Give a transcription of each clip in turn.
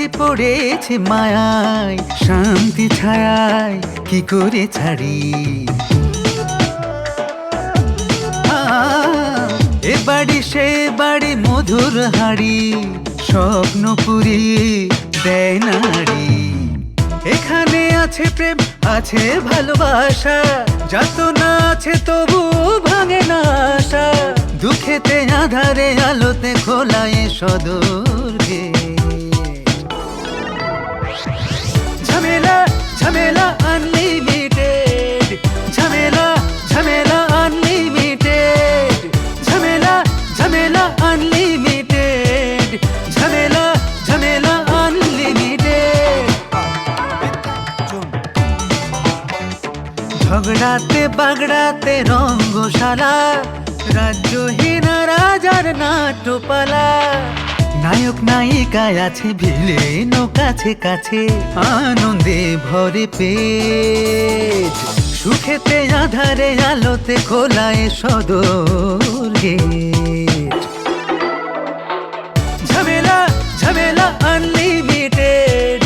যে পড়েছে মায়ায়, শান্তি ছায়ায় কি করে ছাড়ি। এ বাড়ি সে বাড়ি মধুর হাড়ি, স্বপ্ন পুরিয়ে দেয় নারী। এখানে আছে প্রেম, আছে ভালোবাসা, যাতনা আছে তবু ভাঙে না আশা। দুঃখেতে আধারে আলোতে খোলা এ সদর গেট। ঝামেলা ঝামেলা আনলিমিটেড, ঝামেলা ঝামেলা আনলিমিটেড, ঝামেলা ঝামেলা আনলিমিটেড, ঝামেলা ঝামেলা আনলিমিটেড। ঝগড়াতে বাগড়াতে রঙ্গশালা, রাজ্যহীন রাজার নাট্যপালা। নায়ক নায়িকায় আছে ভিলেন কাছে কাছে, আনন্দে ভরে পেট। সুখেতে আধারে আলোতে খোলা এ সদর গেট। ঝামেলা ঝামেলা আনলিমিটেড,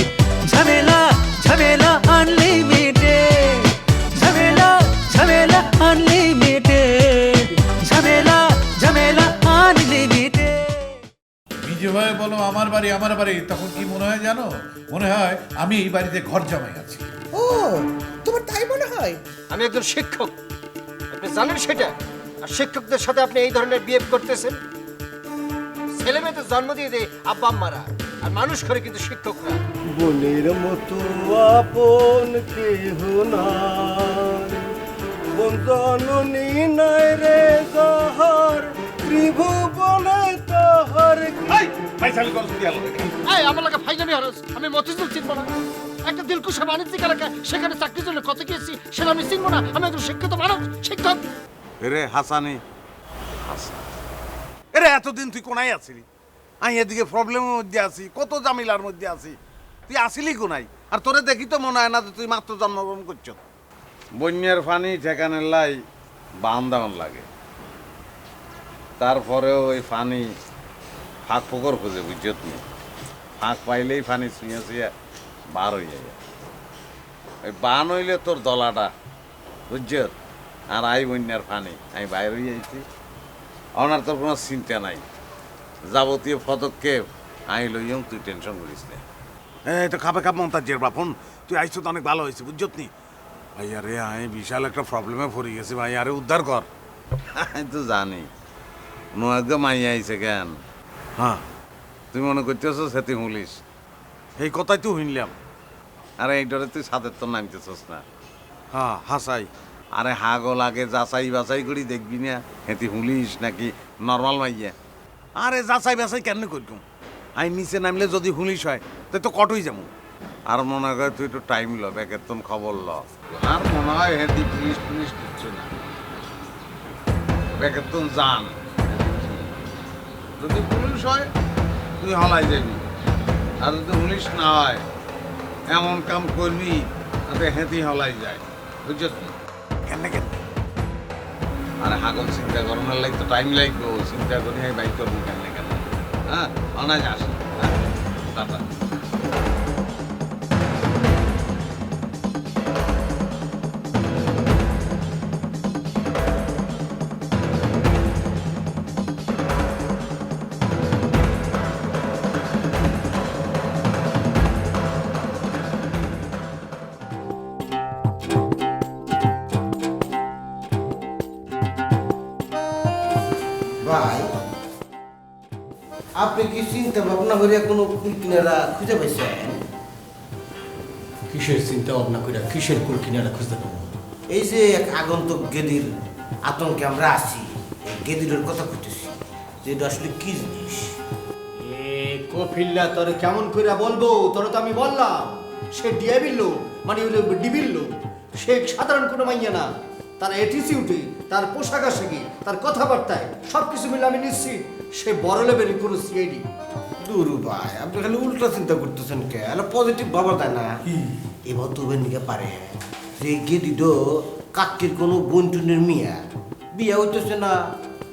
ঝামেলা ঝামেলা আনলিমিটেড, ঝামেলা ঝামেলা আনলিমিটেড, ঝামেলা ঝামেলা আনলিমিটেড। বিজয় ভাই বলো আমার বাড়ি, তখন কি মনে হয় জানো? মনে হয় আমি এই বাড়িতে ঘর জামাই আছি। ও তোমার তাই মনে হয়? আমি একজন শিক্ষক, আপনি জানেন সেটা? আর শিক্ষকদের সাথে আপনি এই ধরনের বিহেভ করতেছেন। ছেলে মেয়েদের জন্ম দিয়ে দেয় আব্বা আম্মারা, আর মানুষ করে কিন্তু শিক্ষকরা। বোনের মতো আপন কেহ নাই, বোন জননী নাই রে যাহার, ত্রিভুবনে তাহার। এই আমার লাগে ফাইনালি হারস, আমি মতিঝিল চিনব না? একটা দিলকুশা বাণিজ্যিক এলাকা, সেখানে চাকরির জন্য কত গিয়েছি সেটা আমি চিনব না? আমি একজন শিক্ষিত মানুষ, শিক্ষক। রে হাসানি, এরে এতদিন তুই কোনায় আছিলি? আমি এদিকে প্রবলেমের মধ্যে আছি, কত জামিলার মধ্যে আছি, তুই আসিলি কোনায়? আর তোরে দেখি তো মনে হয় না যে তুই মাত্র জন্মগ্রহণ করছ। বন্যার পানি ঠেকানের লাই বান্দান লাগে, তারপরেও ওই পানি ফাঁক ফোকর খুঁজে, বুঝছ তুমি? ফাঁক পাইলেই পানি ছুঁয়ে ছুঁয়ে বার হয়ে যায়। ওই বান হইলে তোর দলাটা, বুঝছ? আর আই বন্যার পানি আমি বাইর হয়ে যাইছি, আমার তোর কোনো চিন্তা নাই। যাবতীয় পদক্ষেপ আমি লইম, তুই টেনশন করিস না। এই তো খাবে খাপ মমতাজের বাপন, তুই আইসো তো অনেক ভালো হয়েছে, বুঝছত নি? ভাই আরে আমি বিশাল একটা প্রবলেমে পড়ে গেছি ভাই, আরে উদ্ধার কর। আমি তো জানি নোয়াগ্য মাই আইছে কেন। হ্যাঁ তুই মনে করতেছ সেটি হুলিস, এই কথাই তো শুনলাম। আরে এইটারে তুই সাথে তো নামতেছস না। হ্যাঁ হাসাই, আরে হাগল আগে যাচাই বাছাই করি দেখবি না হেতি হুলিস নাকি নর্মাল মাইয়া। আরে যাচাই বাছাই কেন করকুম? আই নিচে নামলে যদি হুলিস হয় তাই তো কটই যাবো। আর মনে হয় তুই একটু টাইম ল, বেকের খবর ল। আর মনে হয় হেতি পুলিশ পুলিশ কিচ্ছু না, বেকের জান। যদি পুলিশ হয় তুই হলাই যাবি, আর যদি পুলিশ না হয় এমন কাম করবি তাতে হেঁতি হলাই যায়, বুঝছ? কেন কেন? আরে হাগল চিন্তা করানোর লাগে তো টাইম লাগবে, চিন্তা করি আমি বাইক করবো কেন কেন। হ্যাঁ অনাজ আস, টাটা। ভাই আপনি কি চিন্তা ভাবনা করে কোনো কুল কিনারা খুঁজে পাইছেন? কিসের চিন্তা ভাবনা করে, কিসের কুল কিনারা খুঁজতে পাবো? এই যে এক আগন্তুক গেদির আতঙ্কে আমরা আছি, এই গেদিরের কথা খুঁজতেছি যে এটা আসলে কি জিনিস। এ কফিল্লা তোরে কেমন করে বলবো? তোরে তো আমি বললাম সে ডিআইবির লোক, মানে হলো ডিবির লোক। সে সাধারণ কোনো মাইয়া না, তার অ্যাটিটিউডে, তার পোশাক আশাকে, তার কথাবার্তায় সবকিছু মিলে আমি নিশ্চিত সে বড় লেভেলের কোনো সিআইডি। দুরু ভাই আপনি খালি উল্টা চিন্তা করতেছেন কে? পজিটিভ ভাবা যায় না? এবার তো নিকে পারে যে গেদিডো কাকির কোনো বন্টুনের মিয়া বিয়ে হইতেছে না,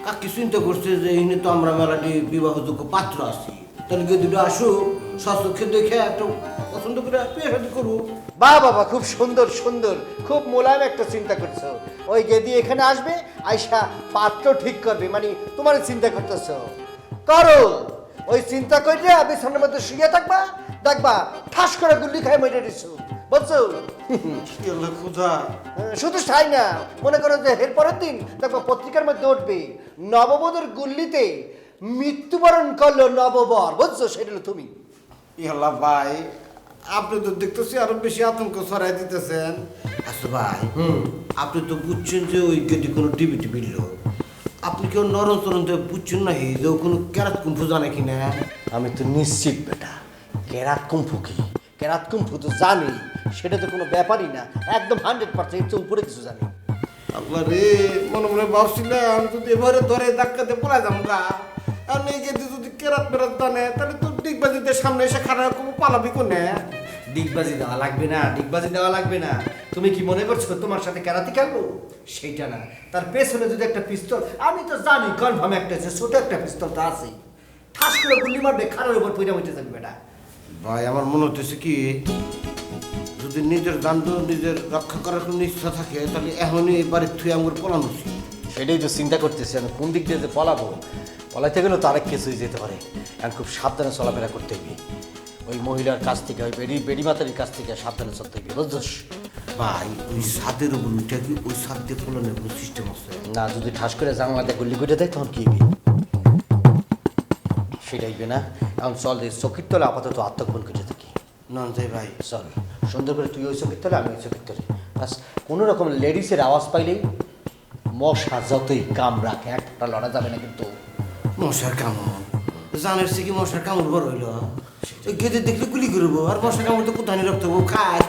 কাকি চিন্তা করছে যে এখানে তো আমরা মেলাটি বিবাহযোগ্য পাত্র আছি, তাহলে গেদিডো আসুক, স্বাস্থ্য দেখে একটু পছন্দ করে বিয়ে শাদী করবো। বাহ বাবা, খুব সুন্দর সুন্দর, খুব মোলায়েম একটা চিন্তা করছো। ওই গেদি এখানে আসবে, আয়সা পাত্র ঠিক করবে, মানে তোমার চিন্তা করতেছো করো। ওই চিন্তা করলে আপনি সামনের মধ্যে শুয়ে থাকবা, দেখবা ঠাস করে গুল্লি খাই মেরে দিছো, বুঝছো? আল্লাহ খোদা, শুধু তাই না, মনে করো যে এর পরের দিন দেখবা পত্রিকার মধ্যে উঠবে নববধূর গুল্লিতে মৃত্যুবরণ করলো নববর, বুঝছো? সেটা হলো তুমি। আল্লাহ ভাই, আপনি তো দেখতেছি আরো বেশি আতঙ্ক ছড়াই দিতেছেন। আচ্ছা ভাই, আপনি তো বুঝছেন যে ওই গেদি কোনো টিভি বিল, আপনি কেউ নরম চরম বুঝছেন না যে ও কোনো ক্যারাত কুম্ফু জানে কিনা? আমি তো নিশ্চিত বেটা, কেরাত কুম্ফু কি, কেরাত কুম্ফু তো জানি, সেটা তো কোনো ব্যাপারই না, একদম 100% উপরে কিছু জানি। আল্লাহ রে, মনে মনে ভাবছিলাম যদি এবারে ধরে ধাক্কাতে পড়া যাবো গা। আর এই গেদি যদি কেরাত মেরাত জানে তাহলে তো ডিগবাজিদের সামনে এসে খারাপ কোনো পালাবি কোনে? ডিগবাজি দেওয়া লাগবে না, ডিগবাজি দেওয়া লাগবে না। তুমি কি মনে করছো তোমার সাথে কেরাতি খেলবো? সেইটা না, তার পেছনে যদি একটা পিস্তল, আমি তো জানি কনফার্ম একটা আছে, ছোট একটা পিস্তল তো আছে, ঠাস করে গুলি মারবে, খাড়ার উপর পইরা উঠে যাবে বেটা। ভাই আমার মনে হচ্ছে কি, যদি নিজের দাণ্ড নিজের রক্ষা করার কোনো ইচ্ছা থাকে তাহলে এখনই এই বাড়ির থুয়ে আমার পলানো উচিত। সেটাই তো চিন্তা করতেছি আমি, কোন দিক দিয়ে যে পলাবো। পলাইতে গেলেও তো আরেক কিছুই যেতে পারে, এখন খুব সাবধানে চলাফেরা করতে হবে। ওই মহিলার কাছ থেকে, ওই বেড়ি মাতারির কাছ থেকে সাবধানে চলতে হবে, বুঝছস? ভাই ওই ছাদের উপর উঠে কি ওই ছাদ দিয়ে ফলানোর কোনো সিস্টেম আছে? না, যদি ঠাস করে জানলাতে গুলি করে দেয় তখন কি হবে? সেটাই না, এখন চল যে চকির তলে আপাতত আত্মগোপন করে থাকি। না যাই ভাই, চল সুন্দর করে তুই ওই চকির তলে, আমি ওই চকির তলে, বাস কোনো রকম লেডিসের আওয়াজ পাইলেই মশা যতই কামড়াক একটা লড়া যাবে না কিন্তু। মশার কামড় জানের সে কি মশার কামড় বড় হইল? ওই গেদে দেখলে গুলি করবো, আর মশার কামড় তো কোথায় রক্ত খায়।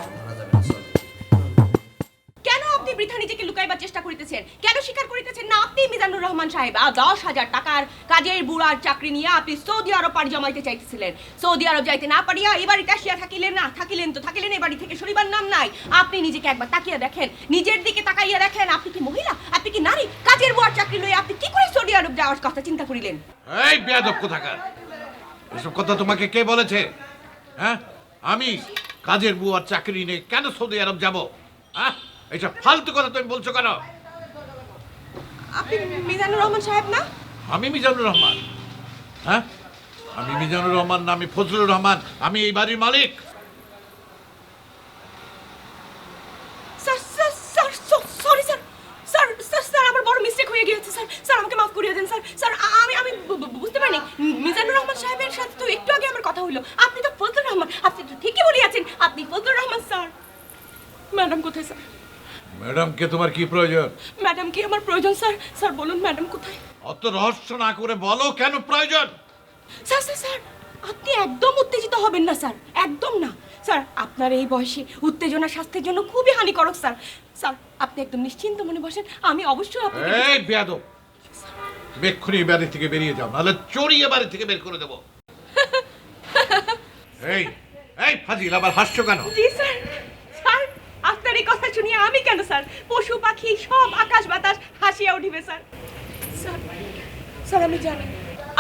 কেন আপনি বৃথা নিজেকে লুকাইবার চেষ্টা করিতেছেন? কেন স্বীকার করিতেছেন না আপনি মিজানুর রহমান সাহেব 10,000 টাকার কাজের বুড়ার চাকরি নিয়ে আপনি সৌদি আরব পাড়ি জমাইতে চাইতেছিলেন? সৌদি আরব যাইতে না পারিয়া এই বাড়িতে আসিয়া থাকিলেন না, থাকিলেন তো থাকিলেন, এই বাড়ি থেকে সরিবার নাম নাই। আপনি নিজেকে একবার তাকিয়ে দেখেন, নিজের দিকে তাকাইয়া দেখেন, আপনি কি মহিলা, আপনি কি নারী? কাজের বুড়ার চাকরি লইয়া আপনি কি করে সৌদি আরব যাওয়ার কথা চিন্তা করিলেন? এই বেয়াদব কোথাকার, এসব কথা তোমাকে কে বলেছে? হ্যাঁ, আমি কাজের বুয়ার চাকরি নিয়ে কেন সৌদি আরব যাব? হ্যাঁ, এইসব ফালতু কথা তুমি বলছো কেন? আপনি মিজানুর রহমান সাহেব না? আমি মিজানুর রহমান? হ্যাঁ, আমি মিজানুর রহমান না, আমি ফজলুর রহমান, আমি এই বাড়ির মালিক। Sir sir sir sorry sir, sir sir sir আমার বড় মিস্টেক হয়ে গিয়েছে স্যার, স্যার আমাকে মাফ করিয়ে দেন স্যার। স্যার আমি বুঝতে পারিনি, মিজানুর রহমান সাহেবের সাথে তো একটু আগে আমার কথা হলো, আপনি তো ফজলুর রহমান, আপনি তো ঠিকই বলিয়াছেন, আপনি ফজলুর রহমান স্যার। ম্যাডাম কোথায় স্যার? ম্যাডামকে তোমার কি প্রয়োজন? ম্যাডাম কি আমার প্রয়োজন স্যার? স্যার বলুন ম্যাডাম কোথায়? অত রহস্য না করে বলো কেন প্রয়োজন? স্যার স্যার স্যার আপনি একদম উত্তেজিত হবেন না স্যার, একদম না স্যার, আপনার এই বয়সে উত্তেজনা স্বাস্থ্যের জন্য খুবই হানিকারক স্যার। স্যার আপনি একদম নিশ্চিন্ত মনে বসেন, আমি অবশ্যই আপনাকে। এই বেয়াদব, এক্ষুনি এই বাড়ি থেকে বেরিয়ে যাও, নাহলে চড়িয়ে বাড়ি থেকে বের করে দেবো। এই এই ফাজিল, আবার হাসছো কেন? জি স্যার, স্যার আপনার এই কথা শুনিয়ে আমি কেন স্যার, পশু পাখি সব আকাশ বাতাস হাসিয়া উঠিবে স্যার। স্যার স্যার আমি জানি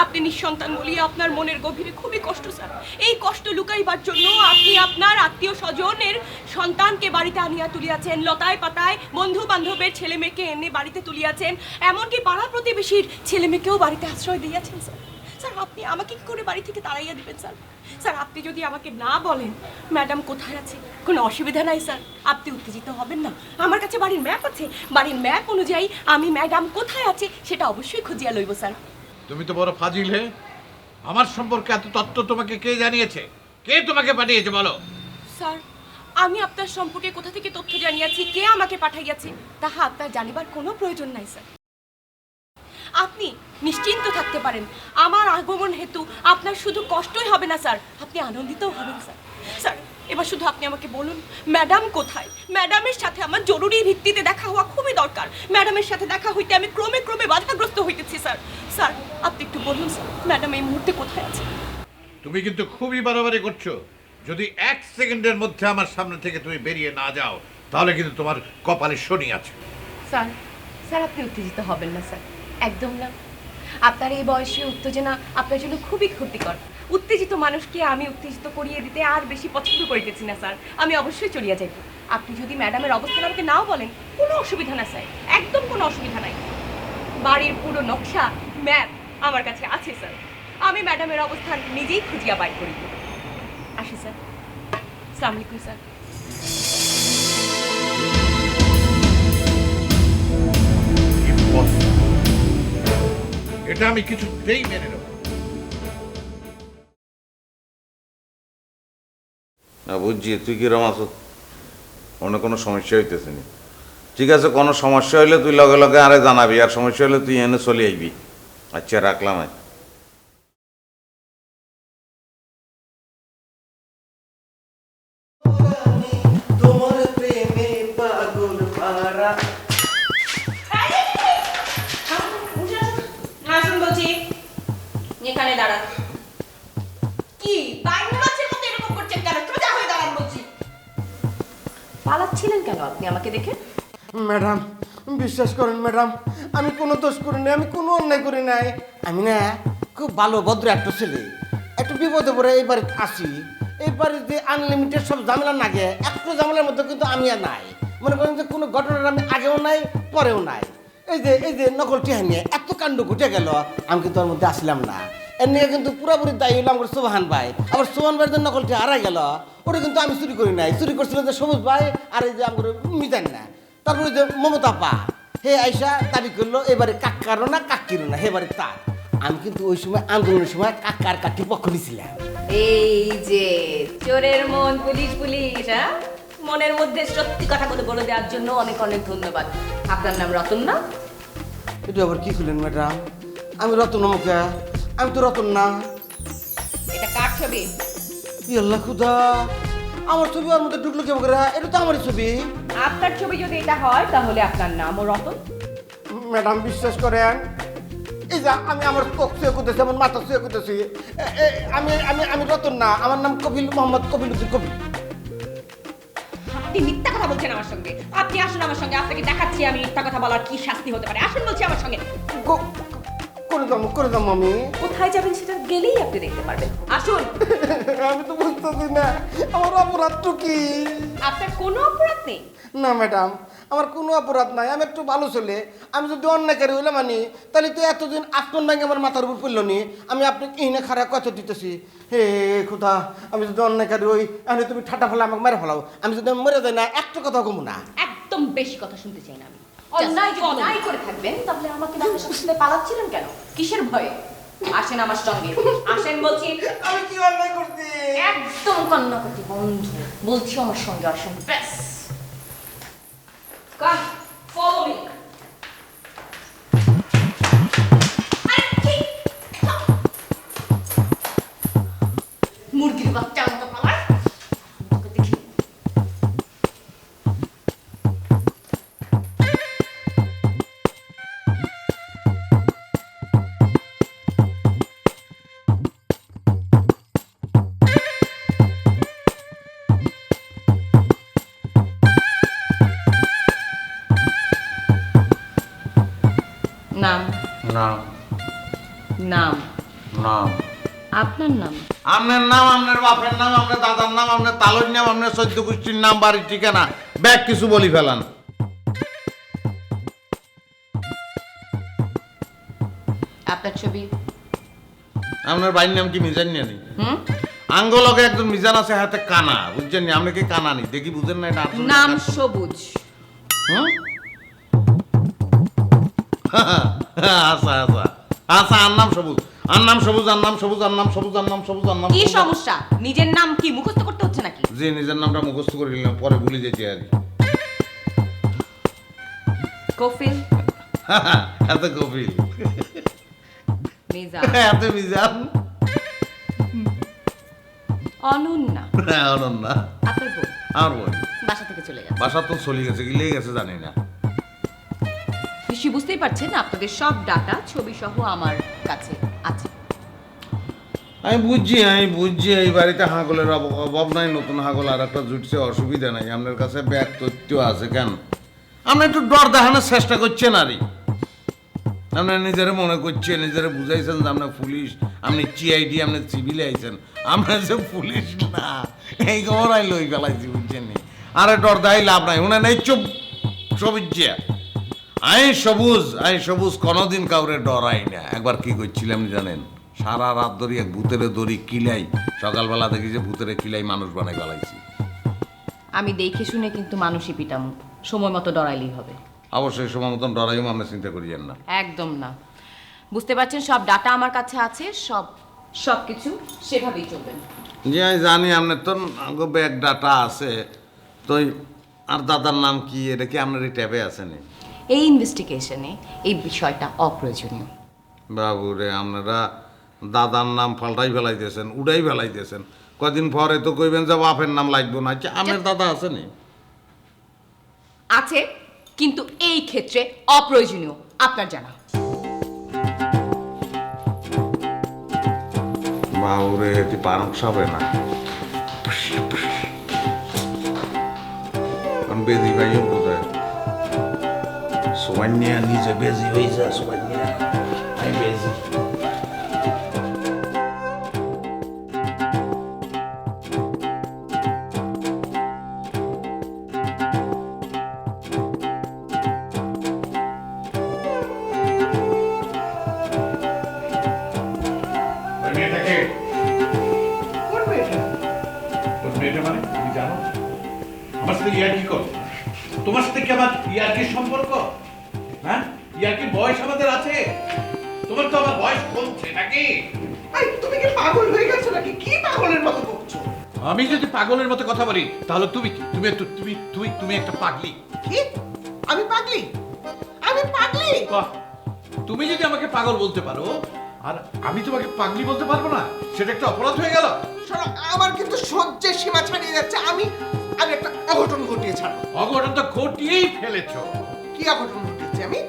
আপনি নিঃসন্তান বলিয়া আপনার মনের গভীরে খুবই কষ্ট স্যার। এই কষ্ট লুকাইবার জন্য আপনি আপনার আত্মীয় স্বজনের সন্তানকে বাড়িতে আনিয়া তুলিয়াছেন, লতায় পাতায় বন্ধু বান্ধবের ছেলে মেয়েকে এনে বাড়িতে তুলিয়াছেন, এমনকি পাড়া প্রতিবেশীর ছেলে মেয়েকেও বাড়িতে আশ্রয় দিয়েছেন স্যার। স্যার আপনি আমাকে কি করে বাড়ি থেকে তাড়াইয়া দিবেন স্যার? স্যার আপনি যদি আমাকে না বলেন ম্যাডাম কোথায় আছে, কোনো অসুবিধা নাই স্যার, আপনি উত্তেজিত হবেন না, আমার কাছে বাড়ির ম্যাপ আছে, বাড়ির ম্যাপ অনুযায়ী আমি ম্যাডাম কোথায় আছে সেটা অবশ্যই খুঁজিয়া লইব স্যার। তুমি তো বড় ফাজিল হে, আমার সম্পর্কে এত তথ্য তোমাকে কে জানিয়েছে? কে তোমাকে পাঠিয়েছে বলো? স্যার আমি আপনার সম্পর্কে কোথা থেকে তথ্য জানিয়াছি, কে আমাকে পাঠাইয়াছে তাহা আপনার জানিবার কোনো প্রয়োজন নাই স্যার। আপনি নিশ্চিন্ত থাকতে পারেন, আমার আগমন হেতু আপনার শুধু কষ্টই হবে না স্যার, আপনি আনন্দিতও হবেন স্যার। স্যার এবার শুধু আপনি আমাকে বলুন ম্যাডাম কোথায়? ম্যাডামের সাথে আমার জরুরি ভিত্তিতে দেখা হওয়া খুবই দরকার, ম্যাডামের সাথে দেখা হইতে আমি ক্রমে ক্রমে বাধাগ্রস্ত হইতেছি স্যার। স্যার আপনি একটু বলুন স্যার ম্যাডাম এই মুহূর্তে কোথায় আছে? তুমি কিন্তু খুবই বাড়াবাড়ি করছো, যদি 1 সেকেন্ডের মধ্যে আমার সামনে থেকে তুমি বেরিয়ে না যাও তাহলে কিন্তু তোমার কপালে শনি আছে। স্যার স্যার আপনি উত্তেজিত হবেন না স্যার, একদম না। আপনার এই বয়সে উত্তেজনা আপনার জন্য খুবই ক্ষতিকর, উত্তেজিত মানুষকে আমি উত্তেজিত করিয়ে দিতে আর বেশি পছন্দ করিতেছি না স্যার। আমি অবশ্যই চলিয়া যাইব। আপনি যদি ম্যাডামের অবস্থান আমাকে নাও বলেন, কোনো অসুবিধা না স্যার, একদম কোনো অসুবিধা নাই। বাড়ির পুরো নকশা ম্যাপ আমার কাছে আছে স্যার। আমি ম্যাডামের অবস্থান নিজেই খুঁজিয়া বাইর করিব। আসি স্যার। আসসালামু আলাইকুম স্যার। এটা আমি কিছুতেই মেনে নেব না। বুঝছি তুই কিরম আছো, অন্য কোনো সমস্যা হইতেছে নি। ঠিক আছে, কোনো সমস্যা হইলে তুই লগে লগে আরে জানাবি, আর সমস্যা হলে তুই এনে চলে আইবি। আচ্ছা রাখলাম। তোমার প্রেমে পাগল পারা। আসুন বলছি, এখানে দাঁড়ান। কি বাইরে মাছের মতো এরকম করছেন কেন? সোজা হয়ে দাঁড়ান বলছি। পালাচ্ছিলেন কেন আপনি আমাকে দেখে? ম্যাডাম বিশ্বাস করেন ম্যাডাম, আমি কোনো দোষ করি নাই, আমি কোনো অন্যায় করি নাই। আমি না খুব ভালো ভদ্র একটা ছেলে, একটু বিপদে পড়ে এই বাড়িতে আসি। এই বাড়িতে আনলিমিটেড সব ঝামেলা নাগে, একটু ঝামেলার মধ্যে কিন্তু আমি আর নাই। মনে করেন যে কোনো ঘটনার আমি আগেও নাই পরেও নাই। এই যে নকল টিহা নিয়ে এত কাণ্ড ঘটে গেল, আমি কিন্তু ওর মধ্যে আসলাম না। এর নিয়ে কিন্তু পুরোপুরি দায়ী হলো আমার সোহান ভাই। আবার সোহান ভাইয়ের যে নকলটি হারাই গেল, ওটা কিন্তু আমি চুরি করি নাই। চুরি করছিল যে সবুজ ভাই আর এই যে আমার মিজান না। তারপরে যে মমতা পা হে আইসা দাবি করলো এবারে কাকারও না কাকিরও না, এবারে তার। আমি কিন্তু ওই সময় আন্দোলনের সময় কাকার কাকি পক্ষ নিয়েছিলাম। এই যে চোরের মন পুলিশ পুলিশ, হ্যাঁ? মনের মধ্যে সত্যি কথাগুলো বলে দেওয়ার জন্য অনেক অনেক ধন্যবাদ। আপনার নাম রতন না? এটা আবার কি করলেন ম্যাডাম? আমি রতন মুখে, আমি তো রতন না। এটা কার ছবি? আল্লাহ খুদা, আমার ছবি ওর মধ্যে ঢুকলো কেমন করে? এটা তো আমারই ছবি। আপনার ছবি যদি এটা হয় তাহলে আপনার নামও রতন। ম্যাডাম বিশ্বাস করেন, এই যে আমি আমার চোখ শুয়ে করতেছি, আমার মাথা শুয়ে করতেছি, আমি আমি আমি রতন না, আমার নাম কবিল মোহাম্মদ কবিল উদ্দিন কবিল। আপনি মিথ্যা কথা বলছেন আমার সঙ্গে। আপনি আসুন আমার সঙ্গে, আপনাকে দেখাচ্ছি আমি মিথ্যা কথা বলার কি শাস্তি হতে পারে। আসুন বলছি আমার সঙ্গে। করে দাম আমি। কোথায় যাবেন সেটা গেলেই আপনি দেখতে পারবেন। আসুন। আমি তো বুঝতেছি না আমার অপরাধটা কি। আপনার কোনো অপরাধ নেই। না ম্যাডাম, আমার কোনো অপরাধ নাই, আমি একটু ভালো ছেলে। আমি যদি অন্যায়কারী হইলে মানি, তাহলে তো এতদিন আসন ব্যাংকে আমার মাথার উপর পড়ল নি। আমি আপনাকে ইনে খারাপ কথা দিতেছি। হে খোদা, আমি যদি অন্যায়কারী হই, আমি তুমি ঠাটা ফেলা আমাকে মেরে ফেলাও। আমি যদি মরে যাই না, একটা কথা কমু না। একদম বেশি কথা শুনতে চাই না আমি। অন্যায় করে থাকবেন তাহলে আমাকে ডাক্তার সাথে পালাচ্ছিলেন কেন? কিসের ভয়ে? আসেন আমার সঙ্গে, আসেন বলছি। আমি কি অন্যায় করছি? একদম কান্নাকাটি বন্ধ, বলছি আমার সঙ্গে আসেন। ব্যাস, কাম ফলো মি। মুরগির বাচ্চার মতো পালায় দেখি। নাম নাম নাম নাম আপনার নাম? আপনার নাম, আপনার বাপের নাম, আপনার দাদার নাম, আপনার তালুর নাম, আপনার চৈদ্য গোষ্ঠীর নাম, বাড়ির ঠিকানা, ব্যাগ কিছু বলি ফেলান। আপনার ছবি? আপনার বাড়ির নাম কি মিজান নিয়ে নেই? আঙ্গলকে একজন মিজান আছে হাতে কানা, বুঝছেন নি? আপনি কি কানা নি দেখি বুঝেন না? এটা আসলে নাম সবুজ। হুম? আচ্ছা আচ্ছা আচ্ছা, আর নাম সবুজ, আর নাম সবুজ, আর নাম সবুজ, আর নাম সবুজ, আর নাম সবুজ, আর নাম কি সবুজ। সমস্যা? নিজের নাম কি মুখস্থ করতে হচ্ছে নাকি? জি, নিজের নামটা মুখস্থ করে নিলাম, পরে ভুলে যেতে আর কি। কফিল এত কপিল, মিজান, এত মিজান, অনন্যা। অনন্যা আপনার বউ আমার বোন। বাসা থেকে চলে গেছে। বাসা তো চলে গেছে, গিলে গেছে জানি না। নিশ্চয়ই বুঝতেই পারছেন আপনাদের সব ডাটা ছবি সহ আমার কাছে আছে। আমি বুঝছি এই বাড়িতে হাগলের অভাব নাই, নতুন হাগল আর একটা জুটছে, অসুবিধা নাই। আপনার কাছে ব্যাগ তথ্য আছে কেন? আপনি একটু ডর দেখানোর চেষ্টা করছেন আরই। আপনি নিজেরা মনে করছেন, নিজেরা বুঝাইছেন যে আপনার পুলিশ, আপনি সিআইডি, আপনি সিভিলে আইছেন। আমরা যে পুলিশ না, এই খবর আই লই ফেলাইছি, বুঝছেন নি? আরে ডর দাই লাভ নাই, উনি নেই চুপ সবুজ। আই সবুজ কোনোদিন কাউরে ডরাই না। একবার কি করছিলাম জানেন? সারা রাত ধরে এক ভূতেরে দড়ি কিলাই, সকালবেলা দেখি যে ভূতেরে কিলাই মানুষ বানাই ফেলাইছি। আমি দেখে শুনে কিন্তু মানুষই পিটাম, সময় মতো ডরাইলেই হবে। অবশ্যই সময় মতন ডরাইও আমরা চিন্তা করিয়েন না। একদম না। বুঝতে পারছেন, সব ডাটা আমার কাছে আছে, সব কিছু সেভাবেই চলবেন। জি আমি জানি আপনার তো ব্যাগ ডাটা আছে। তো আর দাদার নাম কি, এটা কি আপনার এই ট্যাবে আছে নি? এই ইনভেস্টিগেশনে এই বিষয়টা অপ্রয়োজনীয়। বাবু রে, আপনারা দাদার নাম পাল্টাই ফেলাইতেছেন, উড়াই ফেলাইতেছেন। কদিন পরে তো কইবেন যে বাপের নাম লাগবে না। আপনার দাদা আছে নি? আছে, কিন্তু এই ক্ষেত্রে অপ্রয়োজনীয়, আপনার জানা। বাবু রে, এটি পানক সাবে না। বেজি ভাইও কোথায়? সোমান্যা নিজে বেজি হয়ে যায়। সোমান্যা আমি বেজি। তোমার সাথে কি আমার ইয়ার্কির সম্পর্ক? হ্যাঁ, ইয়ার্কির বয়স আমাদের আছে। তোমার তো আমার বয়স কমছে নাকি? তুমি কি পাগল হয়ে গেছো নাকি? কি পাগলের মতো বকছো? আমি যদি পাগলের মতো কথা বলি তাহলে তুমি কি? তুমি একটা পাগলি। কি? আমি পাগলি? আমি পাগলি? বাহ, তুমি যদি আমাকে পাগল বলতে পারো আর আমি তোমাকে পাগলি বলতে পারবো না, সেটা একটা অপরাধ হয়ে গেল। শোনো, আমার কিন্তু সহ্যের সীমা ছাড়িয়ে যাচ্ছে। আমি একটা অঘটন ঘটিয়ে ছাড়বো। অঘটন তো ঘটিয়েই ফেলেছো। কি অঘটন ঘটিয়েছি আমি?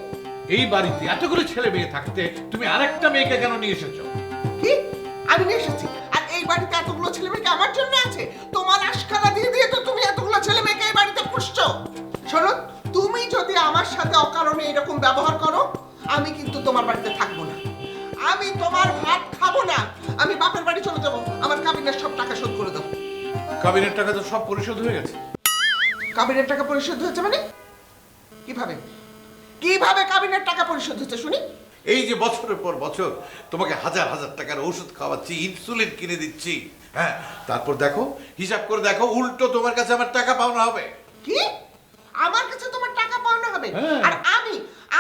এই বাড়িতে এতগুলো ছেলে মেয়ে থাকতে তুমি আরেকটা মেয়েকে কেন নিয়ে এসেছো? কি? আমি নিয়ে এসেছি? আর এই বাড়িতে এতগুলো ছেলে মেয়েকে আমার জন্য আছে? তোমার আশকারা দিয়ে দিয়ে তো তুমি এতগুলো ছেলে মেয়েকে এই বাড়িতে পুষছো। শোনো, তুমি যদি আমার সাথে অকারণে এরকম ব্যবহার করো, আমি কিন্তু তোমার বাড়িতে থাকবো না। আমি তোমার ভাত খাবো না। আমি বাপের বাড়ি চলে যাবো। আমার কাবিনের সব টাকা শোধ করে দেবো। কাবিনের টাকা তো সব পরিশোধ হয়ে গেছে। কাবিনের টাকা পরিশোধ হয়েছে মানে? কিভাবে কিভাবে কাবিনের টাকা পরিশোধ হচ্ছে শুনি? এই যে বছরের পর বছর তোমাকে হাজার হাজার টাকার ওষুধ খাওয়াচ্ছি, ইনসুলিন কিনে দিচ্ছি, হ্যাঁ, তারপর দেখো, হিসাব করে দেখো, উল্টো তোমার কাছে আমার টাকা পাওনা হবে। কি? আমার কাছে তোমার টাকা পাওনা হবে? হ্যাঁ। আর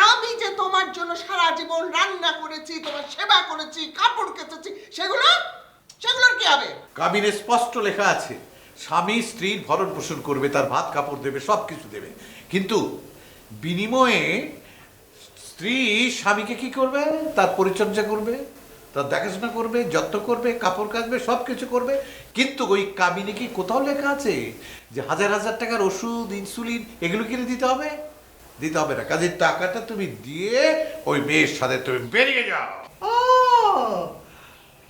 আমি যে তোমার জন্য সারা জীবন রান্না করেছি, তোমার সেবা করেছি, কাপড় কেচেছি, সেগুলোর কি হবে? কাবিনে স্পষ্ট লেখা আছে, স্বামী স্ত্রীর ভরণ পোষণ করবে, তার ভাত কাপড় দেবে, সব কিছু দেবে, কিন্তু বিনিময়ে স্ত্রী স্বামীকে কি করবে? তার পরিচর্যা করবে, তার দেখাশোনা করবে, যত্ন করবে, কাপড় কাচবে, সব কিছু করবে। কিন্তু ওই কাবিনে কি কোথাও লেখা আছে যে হাজার হাজার টাকার ওষুধ, ইনসুলিন এগুলো কিনে দিতে হবে? দিতে হবে না। কাজের টাকাটা তুমি দিয়ে ওই মেয়ের সাথে তুমি বেরিয়ে যাও। ও,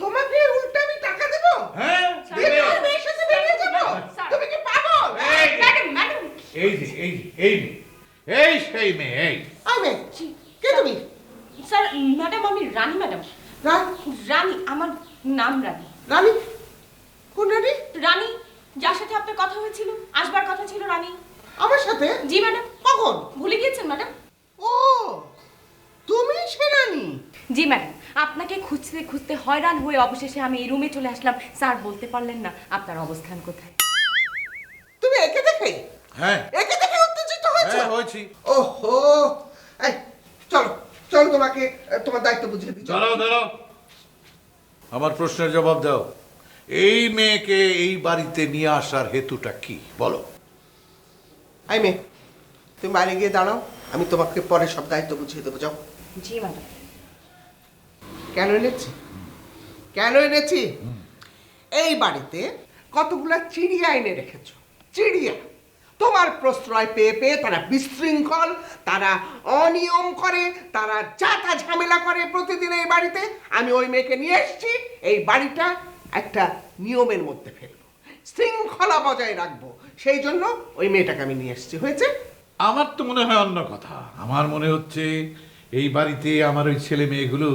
তোমাকে উল্টা আমি টাকা দেবো? হ্যাঁ, দিয়ে তুমি মেয়ের সাথে বেরিয়ে যাবো? তুমি কি পাগল? এই সেই মেয়ে, এই আই মেয়ে, কে তুমি? স্যার, ম্যাডাম, আমি রানী ম্যাডাম। রানী, আমার নাম রানী। রানী? কোন রানী? রানী, যার সাথে আপনার কথা হয়েছিল, আসবার কথা ছিল, রানী। আমার সাথে? জি ম্যাডাম। কখন? ভুলে গিয়েছেন ম্যাডাম? ও, তুমি সে রানী? জি ম্যাডাম, আপনাকে খুঁজতে খুঁজতে হয়রান হয়ে অবশেষে আমি এই রুমে চলে আসলাম। স্যার বলতে পারলেন না আপনার অবস্থান কোথায়। তুমি একে দেখে? হ্যাঁ, একে দেখে উত্তেজিত হয়েছে? হ্যাঁ হয়েছি। ওহো, এই চলো চলো, তোমাকে তোমার দায়িত্ব বুঝিয়ে দিই। দাঁড়াও, আমার প্রশ্নের জবাব দাও। এই মেয়েকে এই বাড়িতে নিয়ে আসার হেতুটা কি বলো? আই মেয়ে, তুমি বাইরে গিয়ে দাঁড়াও, আমি তোমাকে পরে সব দায়িত্ব বুঝিয়ে দেবো। যাও। জি ম্যাডাম। কেন এনেছি? এই বাড়িতে কতগুলা চিড়িয়া এনে রেখেছো। চিড়িয়া তোমার প্রশ্রয় পেয়ে পেয়ে তারা বিশৃঙ্খল, তারা অনিয়ম করে, তারা যাতা ঝামেলা করে প্রতিদিন এই বাড়িতে। আমি ওই মেয়েকে নিয়ে এসেছি, এই বাড়িটা একটা নিয়মের মধ্যে ফেলবো, শৃঙ্খলা বজায় রাখবো, সেই জন্য ওই মেয়েটাকে আমি নিয়ে এসেছি। হয়েছে? আমার তো মনে হয় অন্য কথা। আমার মনে হচ্ছে এই বাড়িতে আমার ওই ছেলে মেয়েগুলো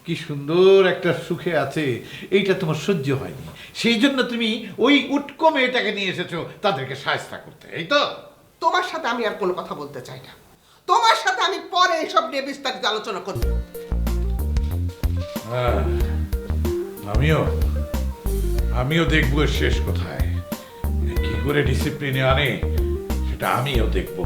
কি সুন্দর একটা সুখে আছে, এইটা তোমার সহ্য হয়নি, সেই জন্য তুমি ওই উটকো মেয়েটাকে নিয়ে এসেছো তাদেরকে সাহায্য করতে, এই তো? তোমার সাথে আমি আর কোনো কথা বলতে চাই না, তোমার সাথে আমি পরে এসব নিয়ে বিস্তারিত আলোচনা করব। হ্যাঁ, আমিও দেখবো এর শেষ কোথায়, কি করে ডিসিপ্লিনে আনে সেটা আমিও দেখবো।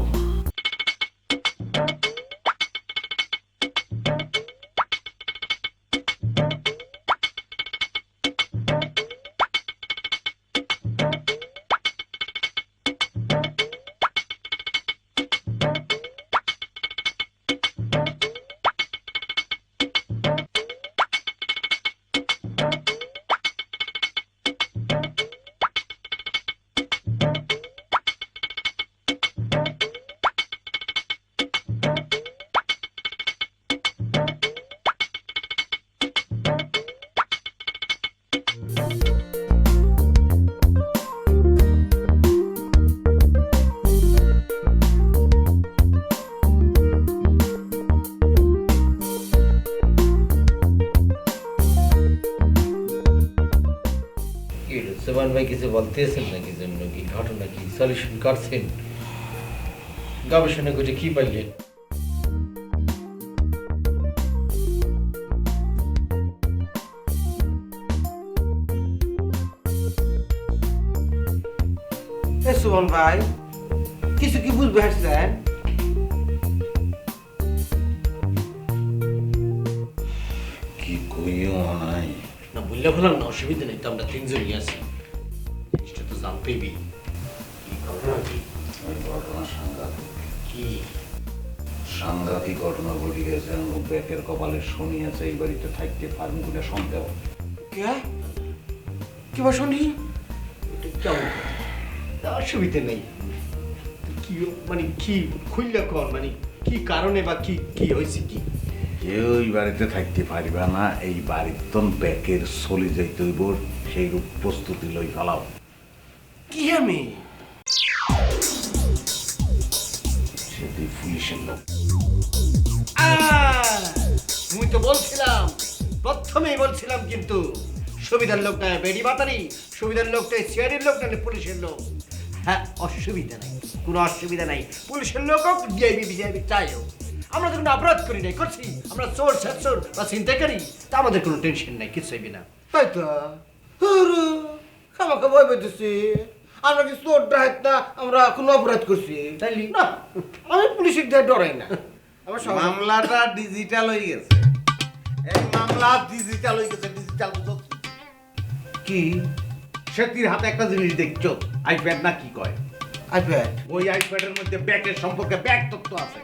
সুবহান ভাই কিছু বলতেছেন নাকি, জন্য কি ঘটনা, কি সলিউশন করছেন, গবেষণা করে কি পাইলেন? সুবহান ভাই কিছু কি বুঝবে হাসছেন? কি কইও নাই, না বললে বললাম না, অসুবিধা নেই তো, আমরা তিনজনই আছি, এটা তো জানতেই কি ঘটনা, কি ওই ঘটনা সাংঘাতিক, কি সাংঘাতিক ঘটনা ঘটে গেছে। আমার ব্যাকের কপালে শনি আছে, এই বাড়িতে থাকতে পারবো কিনা সন্দেহ। কি বা শুনি, কেমন অসুবিধা নেই, কি মানে কি খুললে কর, মানে কি কারণে বা কি কি হয়েছে, কি কেউ এই বাড়িতে থাকতে পারিবা না, এই বাড়ির তো ব্যাকের চলে যাইতে হইব, সেই রূপ প্রস্তুতি লই ফেলাও। কি আমি সেটি পুলিশের লোক। তুমি তো বলছিলাম, প্রথমেই বলছিলাম, কিন্তু সুবিধার লোক না বেডি বাতারি, সুবিধার লোকটা সিআইডির লোক না পুলিশের লোক। হ্যাঁ, অসুবিধা নাই, কোনো অসুবিধা নাই, পুলিশের লোক হোক, ডিআইবি বিজেপি চাই হোক, আমরা তো কোনো অপরাধ করি নাই, করছি আমরা চোর ছাত্র বা চিন্তাকারী, তা আমাদের কোনো টেনশন নাই, কিছু হইবে না। তাই তো আমাকে ভয় পেতেছি, আমরা কি চোর ডাকাত না, আমরা কোনো অপরাধ করছি তাইলি না, আমি পুলিশের দিয়ে ডরাই না। আমার মামলাটা ডিজিটাল হয়ে গেছে, এই মামলা ডিজিটাল হয়ে গেছে। ডিজিটাল কি সেটির হাতে একটা জিনিস দেখছো, আইপ্যাড না কি কয়, আইপ্যাড, ওই আইপ্যাডের মধ্যে ব্যাকের সম্পর্কে ব্যাক তথ্য আছে,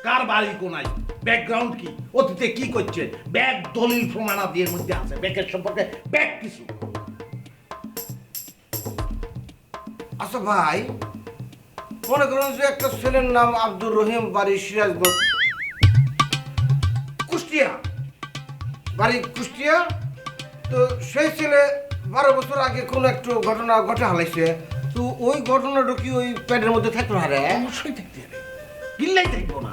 কার বাড়ি কোনায়, ব্যাকগ্রাউন্ড কি, অতীতে কি করছে, ব্যাক দলিল প্রমাণাদি এর মধ্যে আছে, ব্যাকের সম্পর্কে ব্যাক কিছু। আচ্ছা ভাই, মনে করুন যে একটা ছেলের নাম আব্দুর রহিম, বাড়ি সিরাজগঞ্জ, কুষ্টিয়া, বাড়ি কুষ্টিয়া, তো সেই ছেলে 12 বছর আগে কোন একটু ঘটনা ঘটে হালাইছে, তো ওই ঘটনাটা কি ওই প্যাডের মধ্যে থাকলো? হারে অবশ্যই থাকতে হবে, গিল্লাই থাকবো না।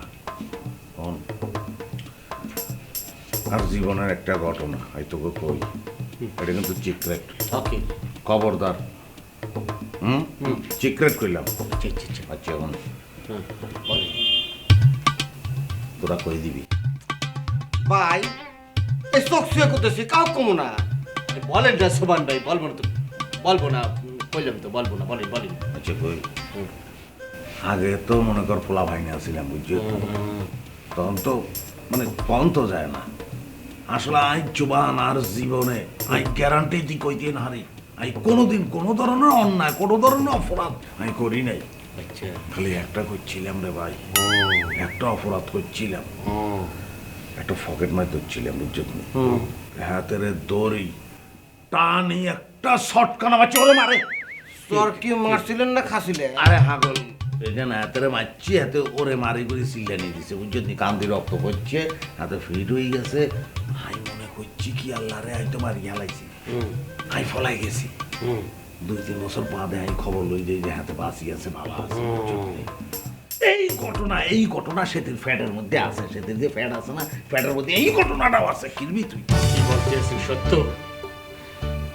আর জীবনের একটা ঘটনা হয়তো কই, এটা কিন্তু সিক্রেট, ওকে, খবরদার। সিক্রেট কইলাম। আচ্ছা এখন তোরা কই দিবি? ভাই এই চোখ শুয়ে করতেছি, কাউ কমো না। বলেন না সুবহান ভাই, বলবো না তো, বলবো না, বললাম তো বলবো না, বলেন বলেন। আচ্ছা কই, আগে তো মনে কর পোলা ভাইনা ছিলাম, বুঝছো, তখন তো মানে কম তো যায় না। আসলে আই জুবান আর জীবনে আই গ্যারান্টি দি কইতে না হারি, আই কোনোদিন কোনো ধরনের অন্যায়, কোনো ধরনের অপরাধ আমি করি নাই। আচ্ছা, খালি একটা করছিলাম রে ভাই, একটা অপরাধ করছিলাম, একটা পকেট মার ধরছিলাম, বুঝছো তুমি, হাতের দড়ি টানি একটা শটকান আমার চোরে মারে। তোর কি মারছিলেন না খাসিলে? আরে হাগল, এটা না হাতের মারছি, হাতে ওরে মারি করে সিলে নিয়ে দিছে, বুঝছো নি, কান্দি রক্ত পড়ছে, হাতে ফিট হয়ে গেছে। আই মনে করছি কি আল্লাহ রে, আই তো মারি হেলাইছি, আই ফলাই গেছি। 2-3 বছর বাদে আই খবর লই যে হাতে বাঁচি আছে, ভালো আছে, বুঝছো নি। এই ঘটনা সেদিন ফ্যাটের মধ্যে আছে, সেদিন যে ফ্যাট আছে না, ফ্যাটের মধ্যে এই ঘটনাটাও আছে। কিনবি তুই? কি বলতেছি সত্য?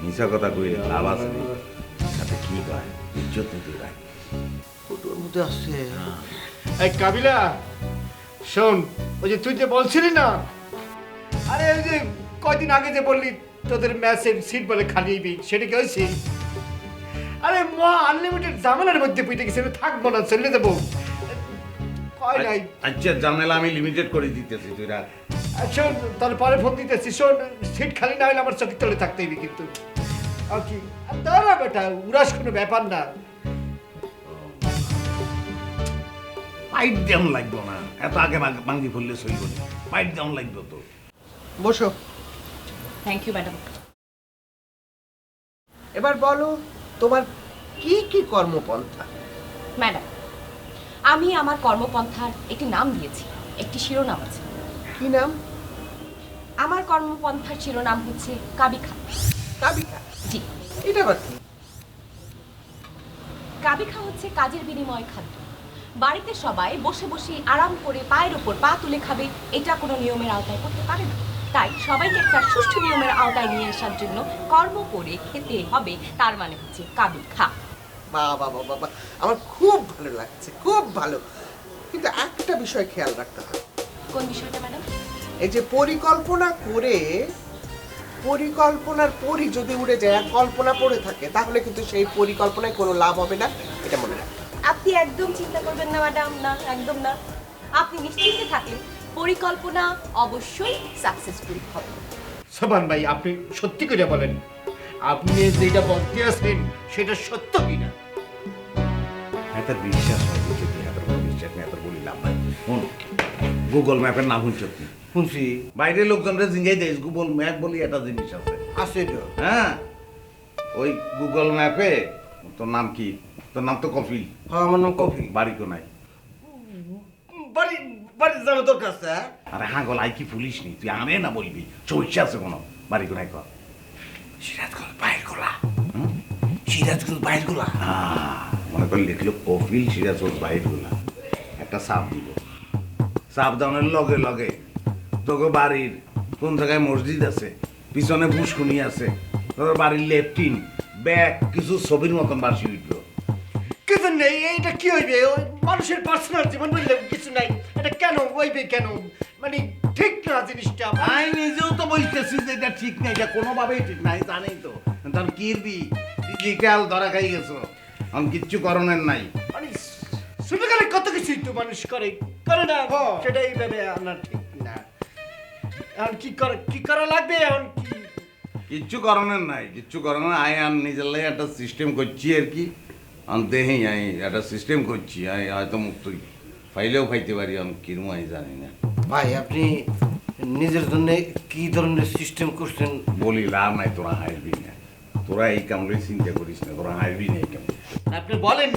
মিশা কথা কই লাভ আছে নি? সাথে কি কয় ইজ্জত নিতে রাখ। ফটোর মধ্যে আসছে। এই কাবিলা শোন, ওই যে তুই যে বলছিলি না, আরে ওই যে কয়দিন আগে যে বললি তোদের ম্যাচের সিট বলে খালি সেটা কি হয়েছে? আরে মা আনলিমিটেড ঝামেলার মধ্যে পুইতে গেছে, আমি থাকবো না, চলে দেবো। কয় নাই। আচ্ছা ঝামেলা আমি লিমিটেড করে দিতেছি, তুই রাখ। শোন তারপরে ফোন দিতেছি, শোন সিট খালি না হলে আমার চোখের তলে থাকতে হইবে কিন্তু। আর কি দাঁড়া বেটা, উড়াস কোনো ব্যাপার না। পাইট দেওয়ান লাগবো না, এত আগে ভাঙ্গি ফুললে সইব না, পাইট দেওয়ান লাগবে তো। বসো। Thank you madam. এবার বলো তোমার কি কি কর্মপন্থা? ম্যাডাম, আমি আমার কর্মপন্থার একটি নাম দিয়েছি, একটি শিরোনাম আছে। কি নাম? আমার কর্মপন্থার শিরোনাম হচ্ছে কাবিখা। কাবিখা? জি। এটা আবার কি? কাবিখা হচ্ছে কাজের বিনিময় খাদ্য। বাড়িতে সবাই বসে বসে আরাম করে পায়ের ওপর পা তুলে খাবে, এটা কোনো নিয়মের আওতায় করতে পারে না। তাই সবাইকে একটা সুষ্ঠু নিয়মের আওতায় নিয়ে আসার জন্য কর্ম করে খেতে হবে, তার মানে হচ্ছে কাবিখা। বাবা বাবা বাবা, আমার খুব ভালো লাগছে, খুব ভালো। কিন্তু একটা বিষয় খেয়াল রাখতে হবে। কোন বিষয়টা ম্যাডাম? এই যে পরিকল্পনা করে পরিকল্পনার পরই যদি উড়ে যায় আর কল্পনা পড়ে থাকে, তাহলে কিন্তু সেই পরিকল্পনায় কোনো লাভ হবে না, এটা মনে রাখবেন। আপনি একদম চিন্তা করবেন না ম্যাডাম, না একদম না। আপনি নিশ্চিন্তে থাকেন, পরিকল্পনা অবশ্যই সাকসেসফুল হবে। সোবান ভাই, আপনি সত্যি করে বলেন, আপনি যেটা বলতে আছেন সেটা সত্য কিনা? এত বিশ্বাস হয় বুঝে তুই, এত বিশ্বাস নেই, এত বলি লাভ নাই। শোন, গুগল ম্যাপের নাম শুনছ তুই? শুনছি। বাইরের লোকজনরা জিঙ্গাই দেয় গুগল ম্যাপ বলি একটা জিনিস আছে। আছে তো। হ্যাঁ, ওই গুগল ম্যাপে তোর নাম কি? তোর নাম তো কফিল। হ্যাঁ, আমার নাম কফি। বাড়ি কোনায়? বাড়ি বাড়ি জানা দরকার আছে। আরে হ্যাঁ গল, আই কি পুলিশ নি, তুই আনে না বলবি, চৈশা আছে কোনো। বাড়ি কোনায় কর? সিরাজগঞ্জ বাইর গোলা। সিরাজগঞ্জ বাইর গোলা। মনে কর লিখলো কফিল সিরাজগঞ্জ বাইর গোলা, একটা সাপ দিব। সাপ দানের লগে লগে তোকে বাড়ির কোন জায়গায় মসজিদ আছে, পিছনে পুষ্কুনি আছে, তোর বাড়ির লেফটিন ব্যাগ কিছু ছবির মতন বাসি উঠলো। কিছু নেই, এইটা কি হইবে? ওই মানুষের পার্সোনাল জীবন বললে কিছু নাই, এটা কেন হইবে? কেন মানে ঠিক না জিনিসটা। আমি নিজেও তো বলতেছি যে এটা ঠিক নেই, এটা কোনোভাবেই ঠিক নাই, জানেই তো। তার কিরবি ডিজিটাল ধরা খাই গেছো, আমি কিচ্ছু করণের নাই। মানে শুনে গেলে কত কিছুই তো মানুষ করে করে না, সেটা এইভাবে আনা ঠিক না। এখন কি করা লাগবে? এখন কি কিচ্ছু করণের নাই, কিচ্ছু করণের। আই আম নিজের লাগে একটা সিস্টেম করছি আর কি, আমি দেখি আমি একটা সিস্টেম করছি, আমি হয়তো মুক্তই ফাইলেও ফাইতে পারি, আমি কিরম আমি জানি না। ভাই, আপনি নিজের জন্য কি ধরনের সিস্টেম করছেন? বলি লাভ নাই, তোরা হারবি না, তোরা এই কামড়ে চিন্তা করিস না, তোরা হারবি না এই কামড়ে। আপনি বলেন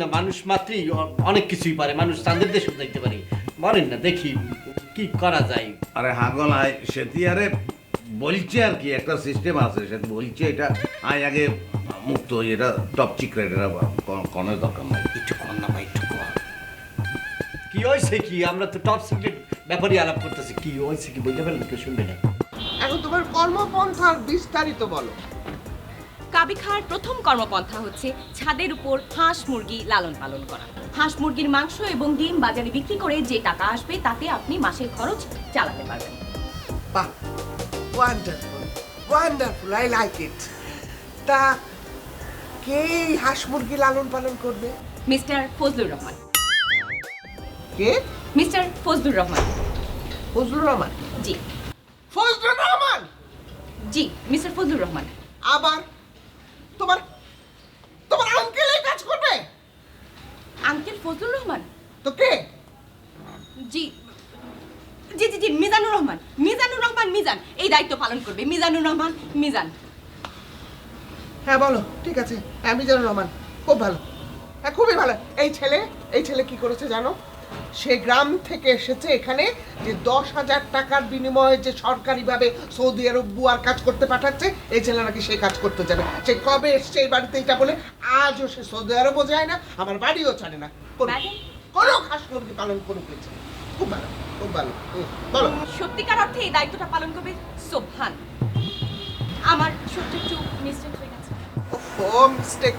না, মানুষ মাত্রই অনেক কিছুই পারে, মানুষ চাঁদের দেশেও যাইতে পারে। বলেন না, দেখি কি করা যায়। আরে হাগল আয় সেটি আরে বলছে আর কি, একটা সিস্টেম আছে সেটা বলছে, এটা আয় আগে মুক্ত, এটা টপ সিক্রেট, এটা কোনো দরকার নাই। একটু কর না ভাই, একটু কর। কি হয়েছে কি? আমরা তো টপ সিক্রেট ব্যাপারই আলাপ করতেছি, কি হয়েছে কি বলতে পারলেন? কেউ শুনবে না। এখন তোমার কর্মপন্থার বিস্তারিত বলো। কাবিখার প্রথম কর্মপন্থা হচ্ছে ছাদের উপর হাঁস মুরগি লালন পালন করা। হাঁস মুরগির মাংস এবং ডিম বাজারে বিক্রি করে যে টাকা আসবে তাতে আপনি মাসের খরচ চালাতে পারবেন। বাহ, wonderful wonderful, I like it. তা কে এই হাঁস মুরগি লালন পালন করবে? মিস্টার ফজলুর রহমান। কে? মিস্টার ফজলুর রহমান। ফজলুর রহমান? জি ফজলুর রহমান? জি, মিস্টার ফজলুর রহমান। আবার তোমার তোমার আঙ্কেল এই কাজ করবে? আঙ্কেল ফজলুর রহমান? তো কে? জি জি জি জি মিজানুর রহমান। মিজানুর রহমান মিজান এই দায়িত্ব পালন করবে। মিজানুর রহমান মিজান। হ্যাঁ বলো, ঠিক আছে। হ্যাঁ, মিজানুর রহমান, খুব ভালো। হ্যাঁ, খুবই ভালো। এই ছেলে কি করেছে জানো? সে গ্রাম থেকে এসেছে এখানে, যে 10,000 টাকার বিনিময়ে যে সরকারিভাবে সৌদি আরব বুয়ার কাজ করতে পাঠাচ্ছে, এই ছেলে নাকি সেই কাজ করতে যাবে। সে কবে এসছে এই বাড়িতে এটা বলে, আজও সে সৌদি আরবও যায় না, আমার বাড়িও ছাড়ে না। কোনো খাস মুরগি পালন করে পেয়েছে। খুব ভালো, খুব ভালো। বলো। সত্যিকার অর্থে এই দায়িত্বটা পালন করবে সোবহান। আমার ছোট্ট একটু মিস্টেক হয়ে গেছে। ও মিস্টেক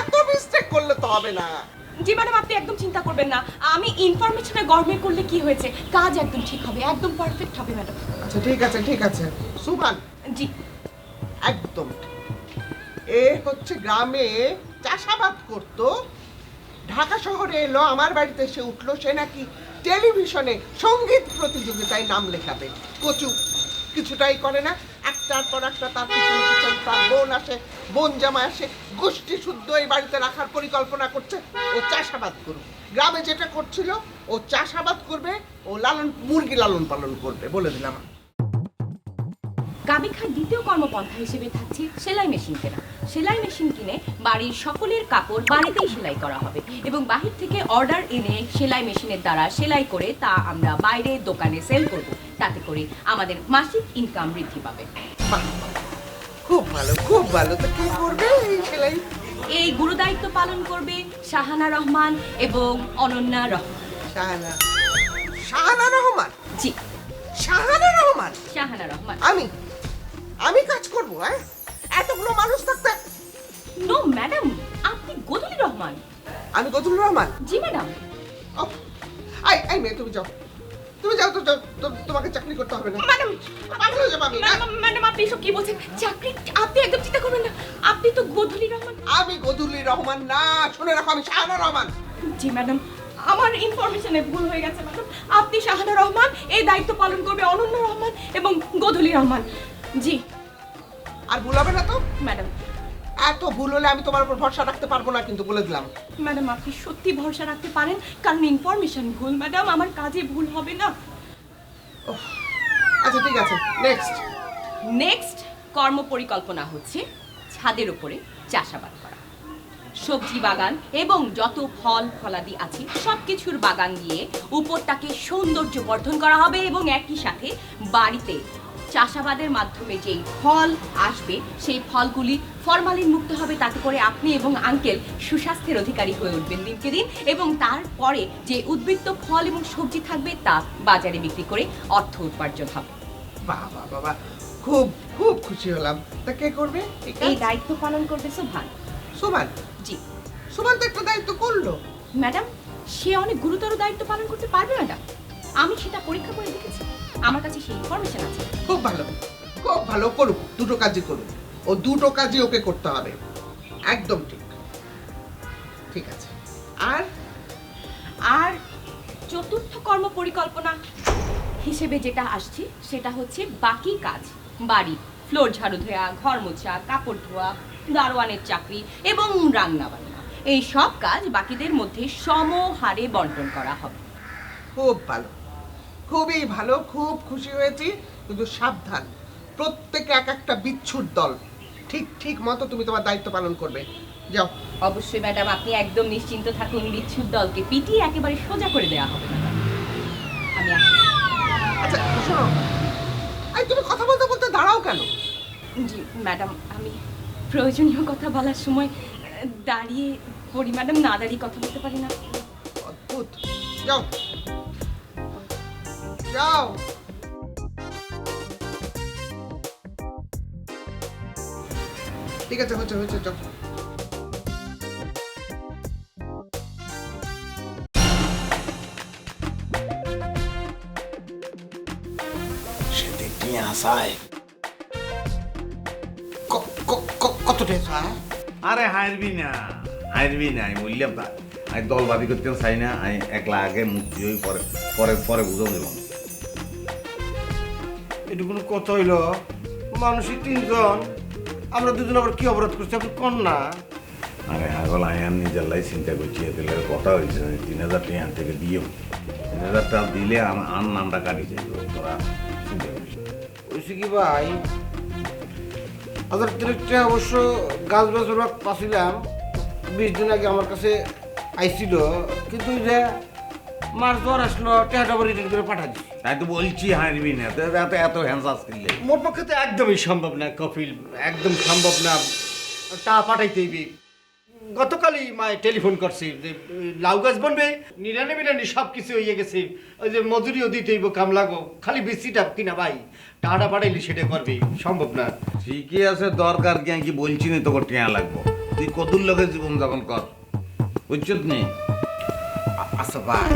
এত মিস্টেক করলে তো হবে না। জি ম্যাডাম, আপনি একদম চিন্তা করবেন না। আমি ইনফরমেশনে গরমে করলে কি হয়েছে, কাজ একদম ঠিক হবে, একদম পারফেক্ট হবে ম্যাডাম। আচ্ছা ঠিক আছে সুবহান, জি একদম ঠিক। এ হচ্ছে গ্রামে চাষাবাদ করতো, ঢাকা শহরে এলো, আমার বাড়িতে এসে উঠলো, সে নাকি টেলিভিশনে সঙ্গীত প্রতিযোগিতায় নাম লেখাবে। কচু কিছুটাই করে না, একটার পর একটা তার পিছনে তার বোন আসে, বোন জামা আসে, গোষ্ঠী শুদ্ধ এই বাড়িতে রাখার পরিকল্পনা করছে। ও চাষাবাদ করুক, গ্রামে যেটা করছিল ও চাষাবাদ করবে, ও মুরগি লালন পালন করবে, বলে দিলাম। গাবিখার দ্বিতীয় কর্মপন্থা হিসেবে থাকছে সেলাই মেশিন কেনা। সেলাই মেশিন কিনে বাড়ির সকলের কাপড় বাড়িতেই সেলাই করা হবে এবং বাহির থেকে অর্ডার এনে সেলাই মেশিনের দ্বারা সেলাই করে তা আমরা বাইরে দোকানে সেল করব। তাতে করে আমাদের মাসিক ইনকাম বৃদ্ধি পাবে। বাহ, খুব ভালো। তো কি করবে এই সেলাই? এই গুরুদায়িত্ব পালন করবে শাহানা রহমান এবং অনন্যা রহমান। শাহানা রহমান? জি, শাহানা রহমান। শাহানা রহমান। আমি কাজ করবো? হ্যাঁ, এতগুলো মানুষ থাকতে? নো ম্যাডাম, আপনি গদুলি রহমান। আমি গদুল রহমান? জি ম্যাডাম। এই মেয়ে, তুমি যাও তো, তোমাকে চাকরি করতে হবে না। ম্যাডাম, পাগল হয়ে যাবো আমি। ম্যাডাম আপনি এসব কি বলছেন? চাকরি আপনি একদম চিন্তা করবেন না, আপনি তো গদুলি রহমান। আমি গদুলি রহমান না, শুনে রাখো, আমি শাহানা রহমান। জি ম্যাডাম, আমার ইনফরমেশনে ভুল হয়ে গেছে ম্যাডাম। আপনি শাহানা রহমান, এই দায়িত্ব পালন করবে অনন্য রহমান এবং গদুলি রহমান। জি। আর ভুল হবে না তো ম্যাডাম? এত ভুল হলে আমি তোমার উপর ভরসা রাখতে পারবো না, কিন্তু বলে দিলাম। ম্যাডাম আপনি সত্যি ভরসা রাখতে পারেন, কারণ ইনফরমেশন ভুল ম্যাডাম, আমার কাজে ভুল হবে না। আচ্ছা ঠিক আছে, নেক্সট কর্ম পরিকল্পনা হচ্ছে ছাদের উপরে চাষাবাদ করা। সবজি বাগান এবং যত ফল ফলাদি আছে সবকিছুর বাগান দিয়ে উপরটাকে সৌন্দর্য বর্ধন করা হবে এবং একই সাথে বাড়িতে চাষাবাদের মাধ্যমে যেই ফল আসবে সেই ফলগুলি ফরমালিন মুক্ত হবে, তাতে করে আপনি এবং আঙ্কেল সুস্বাস্থ্যের অধিকারী হয়ে উঠবেন দিনকে দিন, এবং তারপরে যে উদ্বৃত্ত ফল এবং সবজি থাকবে তা বাজারে বিক্রি করে অর্থ উপার্জন হবে। বাবা, খুব খুব খুশি হলাম। তা কে করবে এই দায়িত্ব পালন করবে সোবহান। সুবহান? জি সুবহান তো একটা দায়িত্ব করলো ম্যাডাম, সে অনেক গুরুতর দায়িত্ব পালন করতে পারবে ম্যাডাম, আমি সেটা পরীক্ষা করে দেখেছি, আমার কাছে সেই ইনফরমেশন আছে। খুব ভালো করুক, দুটো কাজই করুক, ও দুটো কাজই ওকে করতে হবে, একদম ঠিক আছে। আর চতুর্থ কর্ম পরিকল্পনা হিসেবে যেটা আসছে সেটা হচ্ছে বাকি কাজ, বাড়ি ফ্লোর ঝাড়ু দেওয়া, ঘর মোছা, কাপড় ধোয়া, দারোয়ানের চাকরি এবং রান্না বান্না, এই সব কাজ বাকিদের মধ্যে সমহারে বন্টন করা হবে। খুব ভালো, খুবই ভালো, খুব খুশি হয়েছি। কিন্তু সাবধান, প্রত্যেকে এক একটা বিচ্ছুর দল, ঠিক মতো তুমি তোমার দায়িত্ব পালন করবে। যাও। অবশ্যই ম্যাডাম, আপনি একদম নিশ্চিন্ত থাকুন, বিচ্ছুর দলকে পিটিয়ে একেবারে সোজা করে দেওয়া হবে ম্যাডাম। আমি আসি। আচ্ছা শোনো, তুমি কথা বলতে দাঁড়াও কেন? জি ম্যাডাম, আমি প্রয়োজনীয় কথা বলার সময় দাঁড়িয়ে পড়ি ম্যাডাম, না দাঁড়িয়ে কথা বলতে পারি না। অদ্ভুত। যাও। ঠিক আছে, হয়েছে, যাও। সেদিক নিয়ে আসায় কত টাকা? আরে হারবি না আমি বললাম তা আমি দলবাদি করতে চাই না, আমি একলা আগে মুক্তি হই, পরে বুঝাও দেব। এটা কোনো কথা হইল? মানুষই 3 জন, আমরা দুজন আবার কি অপরাধ করছি আপনি কন না? আরে আগল আমি আর নিজের লাই চিন্তা করছি, এদের কথা হয়েছে 3000 টাকা আন থেকে দিয়ে 3000 টাকা দিলে আমার নামটা কাটি যাইব, তোরা চিন্তা করিস। ওইসে কি ভাই, 1000 টাকা অবশ্য গাছ পাচ্ছিলাম 20 দিন আগে আমার কাছে আইছিল, কিন্তু ওই যে মাস জ্বর আসলো, টাকাটা আবার রিটার্ন করে পাঠা দিচ্ছি। তাই তো বলছি হারবি না, এত হ্যান্সাস করলে মোট পক্ষে তো একদমই সম্ভব না কপিল, একদম সম্ভব না, তা পাঠাইতে হইবে। গতকালই মায়ে টেলিফোন করছে যে লাউ গাছ বনবে, নিরানি বিরানি সব কিছু হয়ে গেছে। ওই যে মজুরিও দিতে হইব, কাম লাগো, খালি বৃষ্টিটা কিনা ভাই টাকা পাঠাইলে সেটা করবে, সম্ভব না। ঠিকই আছে, দরকার কি আমি কি বলছি না তোকে টিয়া লাগবো, তুই কদুর লগে জীবন যাপন কর, বুঝছত নি? আচ্ছা ভাই,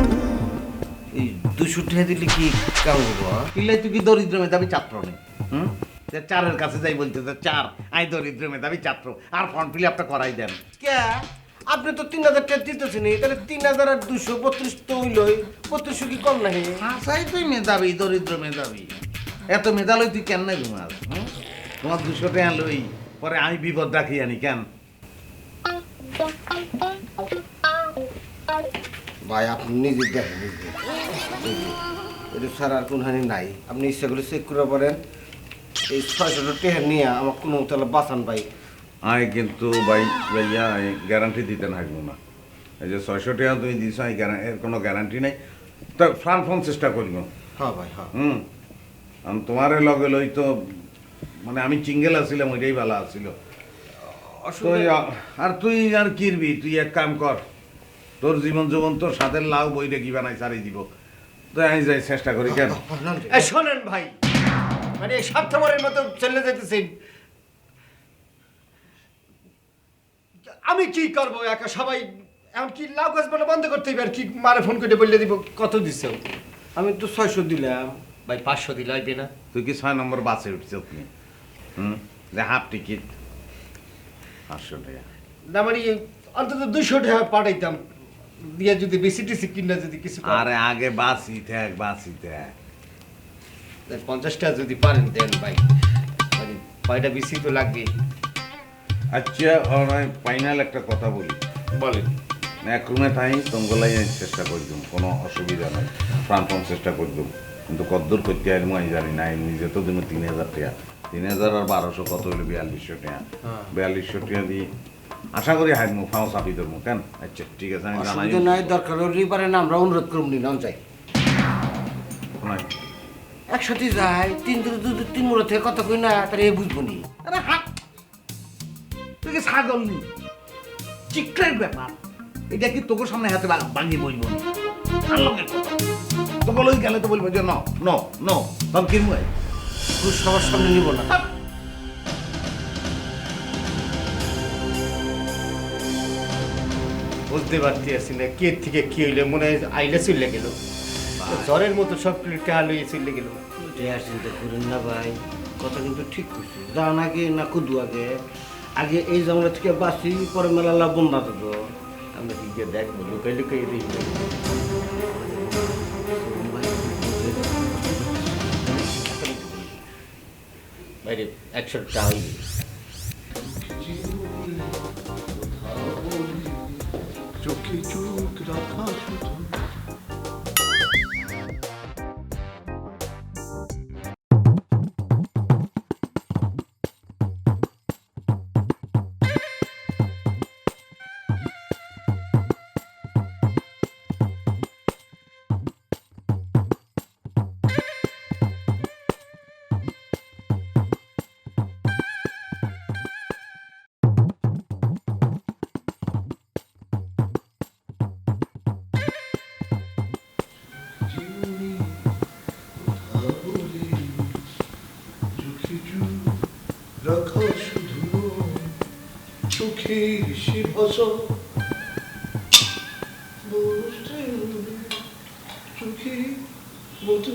এই 200 টাকা দিলে কি কেমন হবো? কিলাই তুই কি দরিদ্র মেধাবী ছাত্র নেই? হুম, যে চারের কাছে যাই বলতে চার, আই দরিদ্র মেধাবী ছাত্র, আর ফর্ম ফিল আপটা করাই দেন। কে আপনি তো 3000 টাকা দিতেছেন, তাহলে 3000 আর 232 তো হইলই, 3200 কি কম নাহি? হাসাই তুই মেধাবী, দরিদ্র মেধাবী, এত মেধালয় তুই কেন নাই ঘুমাস? তোমার 200 টাকা লই, পরে আমি বিপদ রাখি আনি কেন? ভাই আপনি নিজে দেখেন, এটা ছাড়া আর কোন হানি নাই, আপনি ইচ্ছা করে চেক করে পারেন। এই 600 টাকা নিয়ে আমার কোনো তাহলে বাঁচান ভাই। আমি কিন্তু ভাইয়া গ্যারান্টি দিতে থাকবো না। এই যে 600 টাকা তুমি দিছ, এর কোনো গ্যারান্টি নাই, তো ফোন চেষ্টা করবো। হ্যাঁ ভাই, হ্যাঁ। আমি তোমার লগে লই তো, মানে আমি চিঙ্গেল আছিলাম, ওইটাই ভালো আছিল। আর তুই আর কিরবি, তুই এক কাম কর, তোর জীবন জীবন তোর সাথে লাউ বইরে কি বানাই সারি দিব, তো আমি যাই চেষ্টা করি কেন? শোনেন ভাই, মানে স্বার্থপরের মতো চলে যেতেছেন, আমি কি করবো একা? সবাই এখন কি লাউ গাছ বলে বন্ধ করতে হবে, আর কি মারে ফোন করে বললে দিব কত দিছে? আমি তো 600 দিলাম ভাই 500 দিলে হইবে না? তুই কি 6 নম্বর বাসে উঠছ তুমি? যে হাফ টিকিট 500 টাকা, না মানে অন্তত 200 টাকা পাঠাইতাম, দিয়ে যদি বেশি টিসি কিনা যদি কিছু আরে আগে বাসি থাক 50 টাকা যদি পারেন দেন ভাই, মানে কয়টা বেশি তো লাগবে। আচ্ছা ফাইনাল একটা কথা বলি, বলেন। এক রুমে তাই তঙ্গলাই চেষ্টা করতাম, কোনো অসুবিধা নাই, প্রাণপণ চেষ্টা করতাম, কিন্তু কদ্দূর করতে আর আমি জানি না। নিজে তো দিন 3000 টাকা, 3000 আর 1200 কত হইলো? 4200 টাকা। 4200 টাকা দিয়ে আশা করি হাইমু ফাও চাপি ধরবো কেন? আচ্ছা ঠিক আছে, আমি জানাই। অসুবিধা নাই, দরকার হলে পারেন, আমরা অনুরোধ করব নি, নাও যাই একসাথে যাই, 3 মুড়ো থেকে কত কই না, তাহলে বুঝবো নি। আরে হাত, তুই কি ছাগল নি? চিকটার ব্যাপার এটা কি তোকে সামনে হাতে ভাঙি বলবো না? তোকে লই গেলে তো বলবো যে ন ন ন তখন কিনবো, সবার সামনে নিব না। বুঝতে পারছি আসি না কে থেকে কি হইলে, মনে হয় আইলে চলে গেল, জ্বরের মতো সব টাকা লইয়ে চলে গেল। চিন্তা করেন না ভাই, কথা কিন্তু ঠিক করছি। যান আগে না কুদু আগে, আগে এই জামলা থেকে বাঁচি, পরে মেলা লাভ বন্ধ দেবো। আমরা কি গিয়ে দেখবো, লুকাই লুকাই দেখবো। বাইরে 100 টাকা হইবে। চোখে চোখ রাখা শুধু রাখা শুধু চোখের সে ভাষা, চোখে মতো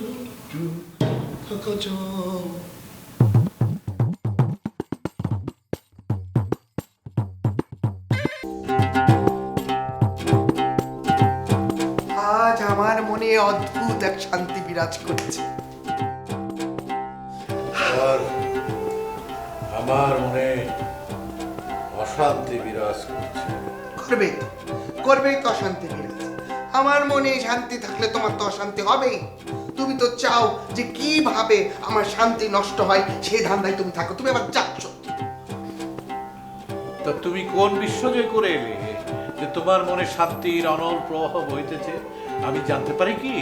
থাকা যাও। আজ আমার মনে অদ্ভুত এক শান্তি বিরাজ করছে। আর আমার মনে অশান্তি বিরাজ করছে। করবেই তো অশান্তি বিরাজ। আমার মনে শান্তি থাকলে তোমার তো অশান্তি হবেই। তুমি তো চাও যে কিভাবে আমার শান্তি নষ্ট হয় সেই ধান্দায় তুমি থাকো, তুমি আবার যাচ্ছ। তা তুমি কোন বিশ্বজয় করে এলে যে তোমার মনে শান্তির অনল প্রবাহ বইতেছে? আমি জানতে পারি কি?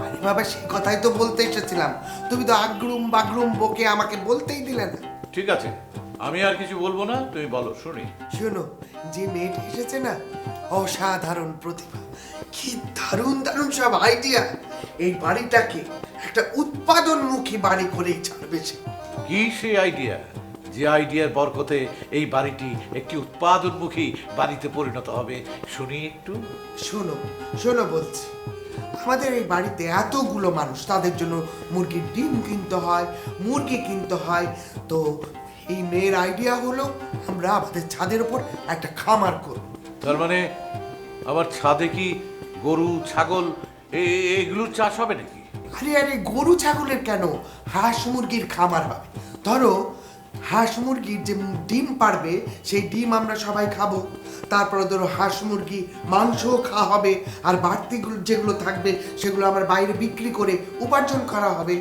আরে বাবা, সেই কথাই তো বলতে এসেছিলাম। তুমি তো আগ্রুম বাগরুম বকে আমাকে বলতেই দিলে না। ঠিক আছে, আমি আর কিছু বলবো না, তুমি বলো শুনি। শোনো, যে মেয়েটা এসেছে না, অসাধারণ প্রতিভা, কি দারুণ দারুণ সব আইডিয়া। এই বাড়িটাকে একটা উৎপাদনমুখী বাড়ি করেই ছাড়বে সে। কি সেই আইডিয়া? যে আইডিয়ার বরকতে এই বাড়িটি একটি উৎপাদনমুখী বাড়িতে পরিণত হবে, শুনি একটু। শোনো শোনো বলছি, আমাদের এই বাড়িতে এতগুলো মানুষ, তাদের জন্য মুরগির ডিম কিনতে হয়, মুরগি কিনতে হয়। তো এই মেয়ের আইডিয়া হলো আমরা আমাদের ছাদের উপর একটা খামার করব। তার মানে আমার ছাদে কি গরু ছাগল এগুলোর চাষ হবে নাকি? আরে আরে, গরু ছাগলের কেন, হাঁস মুরগির খামার হবে। ধরো হাঁস মুরগির যে ডিম পারবে, সেই ডিম আমরা সবাই খাবো। তারপরে ধরো হাঁস মুরগি মাংসও খাওয়া হবে, আর বাড়তি যেগুলো থাকবে সেগুলো আমার বাইরে বিক্রি করে উপার্জন করা হবে।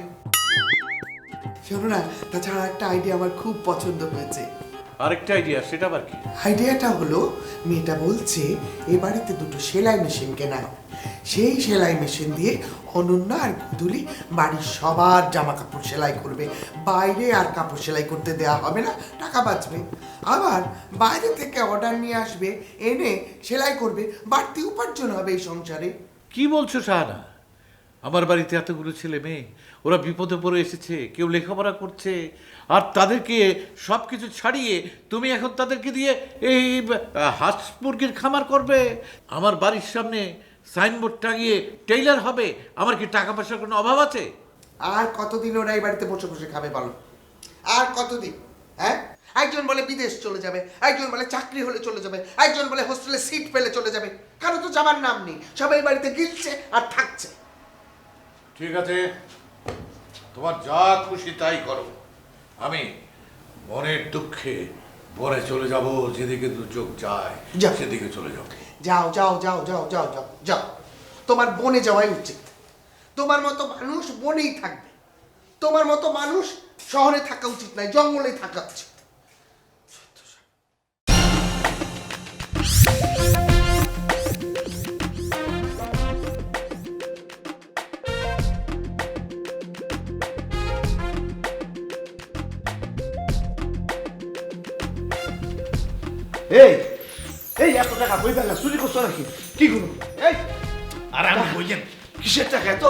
শোনো না, তাছাড়া একটা আইডিয়া আমার খুব পছন্দ হয়েছে। আরেকটা আইডিয়া, সেটা আবার কি? আইডিয়াটা হলো, মেয়েটা বলছে এই বাড়িতে দুটো সেলাই মেশিন কেনা হবে। সেই সেলাই মেশিন দিয়ে অনন্যা আর গুদুলি বাড়ির সবার জামা কাপড় সেলাই করবে। বাইরে আর কাপড় সেলাই করতে দেওয়া হবে না, টাকা বাঁচবে। আবার বাইরে থেকে অর্ডার নিয়ে আসবে, এনে সেলাই করবে, বাড়তি উপার্জন হবে এই সংসারে। কি বলছো শাহানা? আমার বাড়িতে এতগুলো ছেলে মেয়ে, ওরা বিপদে পড়ে এসেছে, কেউ লেখাপড়া করছে, আর তাদেরকে সব কিছু ছাড়িয়ে তুমি এখন তাদেরকে দিয়ে এই হাঁস মুরগির খামার করবে? আমার বাড়ির সামনে সাইনবোর্ড টাঙিয়ে টেইলার হবে। আমার কি টাকা পয়সার কোনো অভাব আছে? আর কতদিন ওরা এই বাড়িতে বসে বসে খাবে বলো? আর কতদিন? হ্যাঁ, একজন বলে বিদেশ চলে যাবে, একজন বলে চাকরি হলে চলে যাবে, একজন বলে হোস্টেলে সিট পেলে চলে যাবে। কারো তো যাবার নাম নেই, সবাই বাড়িতে গিলছে আর থাকছে। ঠিক আছে, তোমার যা খুশি তাই করো। আমি মনের দুঃখে বনে চলে যাব, যেদিকে দু চোখ যায় যাও। সেদিকে চলে যাব। যাও যাও যাও যাও যাও যাও যাও, তোমার বনে যাওয়াই উচিত। তোমার মতো মানুষ বনেই থাকবে, তোমার মতো মানুষ শহরে থাকা উচিত নয়, জঙ্গলে থাকা উচিত। এই এই এত টাকা কই পেলা? চুরি করছো নাকি? কি করো? এই আরে আমি বললেন কিসের টাকা এত?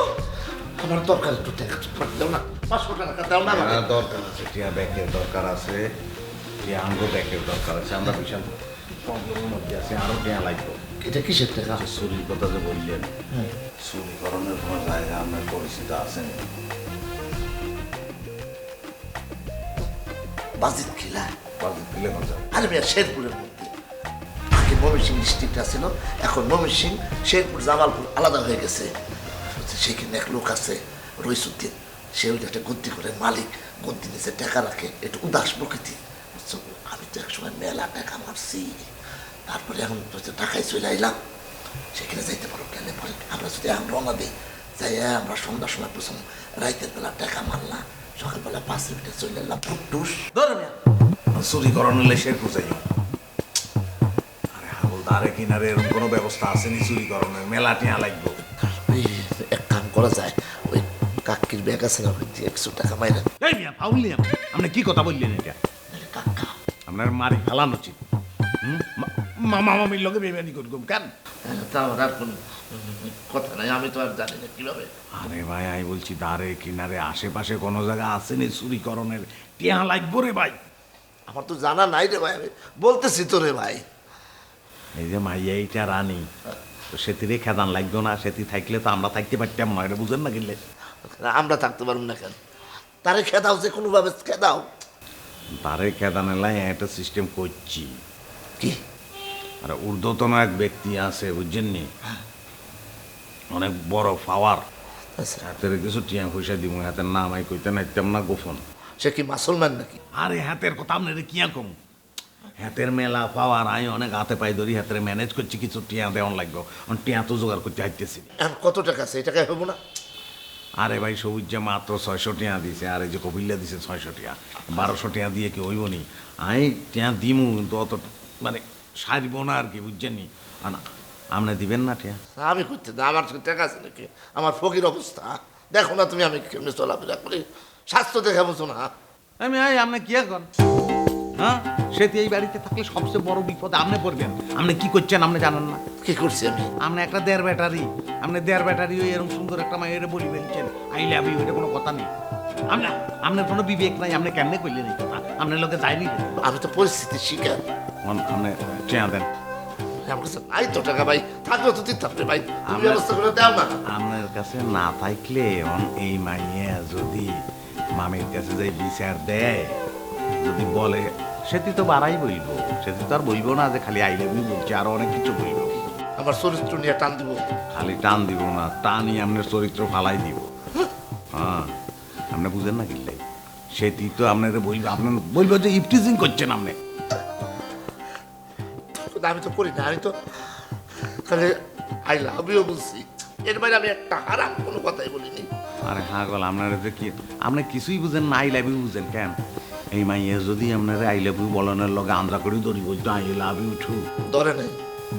আমার দরকার, একটু টাকা দাও না, 500 টাকা দাও না। দরকার আছে, টিয়া ব্যাগের দরকার আছে, টিয়া আঙ্গো ব্যাগের দরকার আছে। আমরা বিশাল প্রবলেমের মধ্যে আছি, আরো টিয়া লাগবে। এটা কিসের টাকা? চুরির কথা যে বললেন, চুরি করণের কোনো জায়গা আপনার পরিচিত আছেন? বাজিত খিলা, বাজেট দিলে কথা। আরে ভাইয়া শেরপুরের মধ্যে আগে ময়মনসিংহ ডিস্ট্রিক্ট আছিল, এখন ময়মনসিংহ শেরপুর জামালপুর আলাদা হয়ে গেছে। সেখানে এক লোক আছে রইসুদ্দিন, সে ওই একটা গদ্দি করে মালিক, গদ্দি নিচে টাকা রাখে, একটু উদাস প্রকৃতি। বুঝছো, আমি তো একসময় মেলা টাকা মারছি, তারপরে এখন টাকায় চলে আইলাম। সেখানে যাইতে পারো কেন? পরে আমরা যদি এখন রওনা দিই, যাই আমরা সন্ধ্যার সময় প্রথম রাইতের বেলা টাকা মারলাম, সকালবেলা 5 মিনিটে চলে এলাম ফুটুস ধরে মেয়া চুরি করানোর শেরপুর যাই। আরে হাবলদারে কিনারে এরকম কোনো ব্যবস্থা আসেনি চুরি করানোর? মেলা টিয়া লাগবে। এক কাম করা যায়, ওই কাকির ব্যাগ আছে না, ওই দিয়ে 100 টাকা মাইরা। এই মিয়া পাউলি, আপনি কি কথা বললেন? এটা কাকা আপনার মারি ফেলানো উচিত। মামা মামির লগে বেমানি করব কেন? তা আমার আর কোনো কথা নাই, আমি তো আর জানি না কিভাবে। আরে ভাই আমি বলছি দারে কিনারে আশেপাশে কোনো জায়গা আসেনি চুরি করণের? টিয়া লাগবো রে ভাই। আমার তো জানা নাই রে ভাই, আমি বলতেছি তো রে ভাই। এই যে মাইয়া এইটা রানী, তো সেতিরে খেদান লাগতো না? সেতি থাকলে তো আমরা থাকতে পারতাম না, এটা বুঝেন না কিনলে? আমরা থাকতে পারবো না কেন? তারে খেদাও, যে কোনোভাবে খেদাও। তারে খেদানের লাই একটা সিস্টেম করছি। কি? আর ঊর্ধ্বতন এক ব্যক্তি আছে বুঝছেন নি, অনেক বড় পাওয়ার। হাতের কিছু টিয়া পয়সা দিব, হাতের নাম আই কইতে নাইতাম না, গোপন। সে কি মুসলমান নাকি? আরে হাতের কথা আপনার কিয়া কম, হাতের মেলা পাওয়ার। আমি অনেক হাতে পাই ধরি, হাতের ম্যানেজ করছি, কিছু টিয়া দেওয়ান লাগবে। টিয়া তো জোগাড় করতে হাইতেছি। এখন কত টাকা আছে? এই টাকায় হবো না? আরে ভাই সবুজ যে মাত্র 600 টিয়া দিছে, আর এই যে কপিল্লা দিছে 600 টিয়া, 1200 টিয়া দিয়ে কি হইব নি? আমি টিয়া দিমু, কিন্তু অত মানে সারিব না আর কি, বুঝছেন নি? না আপনি দিবেন না টিয়া? আমি করতে না, আমার টাকা আছে নাকি? আমার ফকির অবস্থা দেখো না তুমি, আমি কেমনি চলাফেরা করি, স্বাস্থ্য দেখা বুঝো না। আমি আপনি কি এখন হ্যাঁ সেটি এই বাড়িতে থাকলে সবচেয়ে বড় বিপদ আপনি পড়বেন। আপনি কি করছেন আপনি জানেন না? কি করছি আমি? আপনি একটা দেড় ব্যাটারি, আপনি দেড় ব্যাটারি ওই এরকম সুন্দর একটা মায়ের বলি ফেলছেন আই লাভ ইউ, এটা কোনো কথা নেই। আপনার কোনো বিবেক নাই, আপনি কেমনে করলেন এই কথা? আপনার লোকে যায়নি। আমি তো পরিস্থিতির শিকার। আপনি চেয়া দেন। আমার কাছে নাই তো টাকা ভাই, থাকলে তো দিতে হবে ভাই, তুমি ব্যবস্থা করে দাও না। আপনার কাছে না থাকলে এই মাইয়া যদি মামির কাছে যাই বিচার দেয়, যদি বলে সেটি তো বাড়াই বলবো, সেটি তো আর বলবো না যে খালি আই লাভ ইউ বলছে, আরো অনেক কিছু বলবো। আমার চরিত্র নিয়ে টান দিব। খালি টান দিব না, টানই আপনার চরিত্র ফালাই দিব। হ্যাঁ আপনি বুঝেন না কিনলে সেটি তো আপনার বলবো, আপনার বলবো যে ইফটিজিং করছেন আপনি। আমি তো করি না, আমি তো খালি আই লাভ ইউ বলছি, এর বাইরে আমি একটা হারাম কোনো কথাই বলিনি। আরে হ্যাঁ গল, আপনার যে কি আপনি কিছুই বুঝেন না, আই লাভ ইউ বুঝেন কেন? এই মাইয়া যদি আপনার আই লাভ ইউ বলানোর লগে আন্দ্রা করে ধরি বলতো আই লাভ ইউ টু, ধরে নাই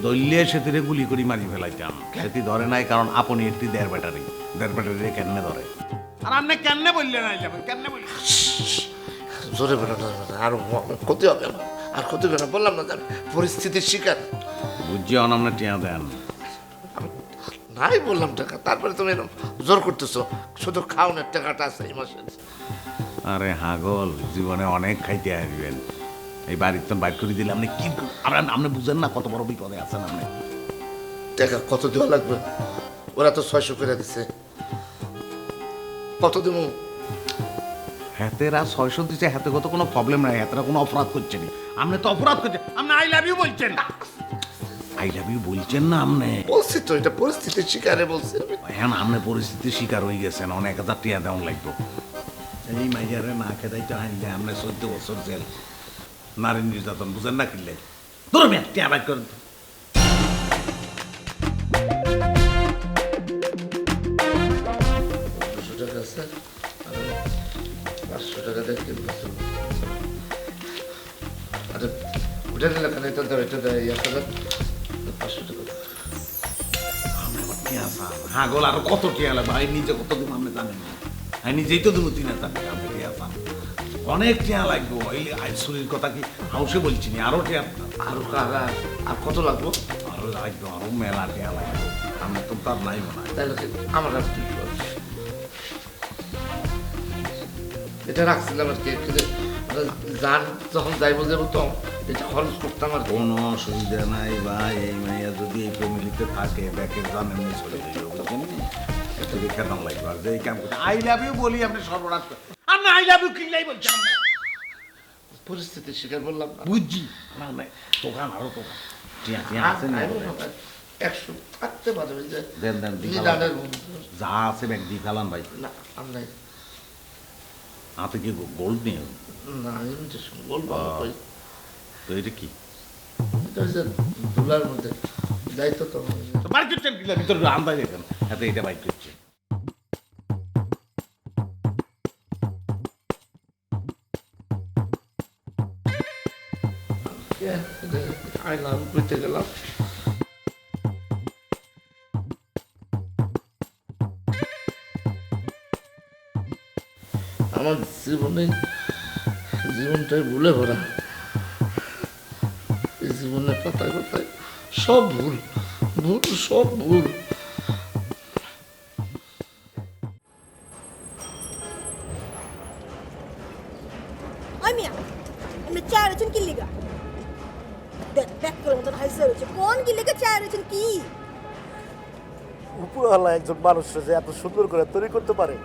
দলিয়ে সেটিরে গুলি করি মারি ফেলাইতাম। সেটি ধরে নাই কারণ আপনি একটি দেড় ব্যাটারি কেমনে ধরে? আর আপনি কেমনে বললেন আই লাভ ইউ, কেমনে বললেন? জোরে বেরো না, আরো ক্ষতি হবে আমার, আর ক্ষতি হবে না, বললাম না আমি পরিস্থিতির শিকার। বুঝছি আপনি টিয়া দেন নাই বললাম টাকা, তারপরে তুমি এরকম জোর করতেছো, শুধু খাওয়ানোর টাকাটা আছে এই মাসে। আরে হাগল, জীবনে অনেক খাইতে আসবেন, এই বাড়ির তো বাইর করে দিলে আপনি কি আপনি বুঝেন না কত বড় বিপদে আছেন আপনি। টাকা কত দেওয়া লাগবে? ওরা তো 600 করে দিছে, কত দেবো? হাতেরা 600 দিচ্ছে, হাতে কত কোনো প্রবলেম নাই, হাতেরা কোনো অপরাধ করছে না। আপনি তো অপরাধ করছেন, আপনি আই লাভ ইউ বলছেন। আই লাভ ইউ বলছেন না আপনি? বলছি তো, এটা পরিস্থিতির শিকারে বলছি। এখন আপনি পরিস্থিতির শিকার হয়ে গেছেন, অনেক 1000 টাকা দেওয়া লাগবে। এই মাইয়ারে না খেদাইতে আনলে আপনি 14 বছর জেল, নারী নির্যাতন, বুঝেন না কিনলে ধরবে টিয়া বাইক করেন। 200 টাকা আছে, 500 টাকা দিয়ে কিনবো। আরে ওটা নিলে কেন? এটা দাও, এটা দাও, 500 টাকা। হাগল আরো কত টিয়া লাগবে? ভাই নিজে কত দিন আপনি জানেন না, আমি নিজেই তো দেবো 3000 টাকা। আপনি টিয়া পান, অনেক টিয়া লাগবে। ওই শরীর কথা কি হাউসে বলছি না, আরো টিয়া, আরো টাকা আর কত লাগবো? আরো লাগবে, আরো মেলা টিয়া লাগবে। আমি তো তার নাই মনে হয়। তাহলে আমার আর কি করবো? এটা রাখছিলাম আর কি, গান যখন যাইবো যাবো তো এটা খরচ করতাম আর কি। কোনো অসুবিধা নাই ভাই, এই মাইয়া যদি এই ফ্যামিলিতে থাকে ব্যাকের গান এমনি চলে যাইব, বুঝছেন? একটু দেখে দাম লাগবে। আর যে এই কাম করতে আই লাভ ইউ বলি আপনি সর্বনাশ করেন। আপনি আই লাভ ইউ কিনলেই বলছেন না, পরিস্থিতির শিকার বললাম না। বুঝছি না না, দোকান আরো দোকান টিয়া টিয়া আছে না? 100 থাকতে পারবে যে দেন দেন নিদানের মধ্যে। যা আছে ব্যাগ দিয়ে ফেলান ভাই। না আমরা হাতে কি গোল্ড নিয়ে? না ইমিটেশন বলবো কই। তো এটা কি? এটা হচ্ছে দুলার মধ্যে দায়িত্ব তো বাইক করছেন কি? ভিতরে আন্দাজ দেখেন হাতে এটা বাইক করছে। আইলাম বুঝতে গেলাম। আমার জীবনটাই ভুলে ভরা, এই জীবনের পাতায় পাতায় সব ভুল, সব ভুল। ওই মিয়া, আপনি চা রয়েছেন কি লিগা? দেখ দেখ করে মতো ভাইসা রয়েছে, কোন কি লিগা চা রয়েছেন কি? উপরওয়ালা একজন মানুষকে যে এত সুন্দর করে তৈরি করতে পারে,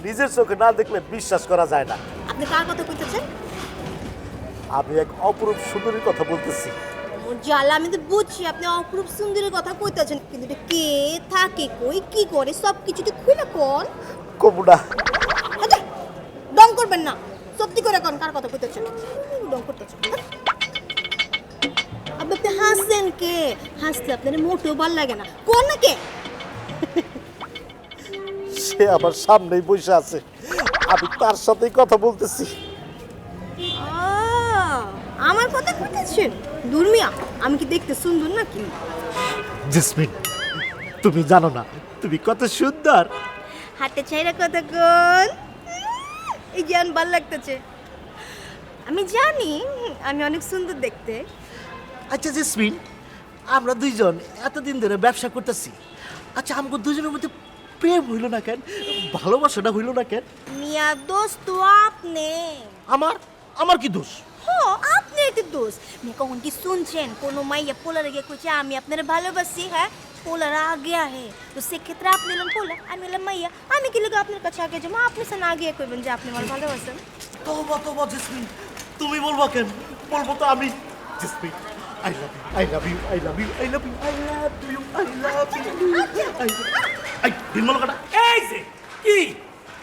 নিজের চোখে না দেখলে বিশ্বাস করা যায় না। আপনি কার কথা কইতেছেন? আমি এক অপরূপ সুন্দরীর কথা বলতেছি। জালা, আমি তো বুঝছি আপনি অপরূপ সুন্দরীর কথা কইতেছেন, কিন্তু এটা কে থাকে কই কি করে সব কিছু তো খুলে কোন কবুনা। আচ্ছা ডং করবেন না, সত্যি করে কোন কার কথা কইতেছেন? ডং করতেছেন আপনি হাসছেন কে? হাসলে আপনার মোটেও ভালো লাগে না, কোন না কে? সে আমার সামনেই বসে আছে, আমি তার সাথেই কথা বলতেছি। আমার কথা কইতেছেন? দুর্মিয়া, আমি কি দেখতে সুন্দর নাকি? জেসমিন, তুমি জানো না তুমি কত সুন্দর। হাতে ছাইরা কথা কোন, এই জ্ঞান ভাল লাগতেছে। আমি জানি আমি অনেক সুন্দর দেখতে। আচ্ছা জেসমিন, আমরা দুইজন এতদিন ধরে ব্যবসা করতেছি, আচ্ছা আমাকে দুজনের মধ্যে প্রেম হইল না কেন, ভালোবাসাটা হইল না কেন? মিয়া দোষ তো আপনি। আমার আমার কি দোষ? ও আপনি তো দোষ। মেয়ে কখন কি শুনছেন কোনো মাইয়া পোলার আগে কইছে আমি আপনার ভালোবাসি? হ্যাঁ, পোলার আগে আহে তো সেক্ষেত্রে আপনি হলেন পোলা, আমি হলাম মাইয়া। আমি কি লোক আপনার কাছে আগে যাবো? আপনি সে না আগে কইবেন যে আপনি আমার ভালোবাসেন। তোবা তোবা জেসমিন, তুমি বলবা কেন? বলবো তো আমি। Jasmine, I love you, I love you, I love you, I love you, I love you, I love you. আই দিনমল কাটা। এই যে কি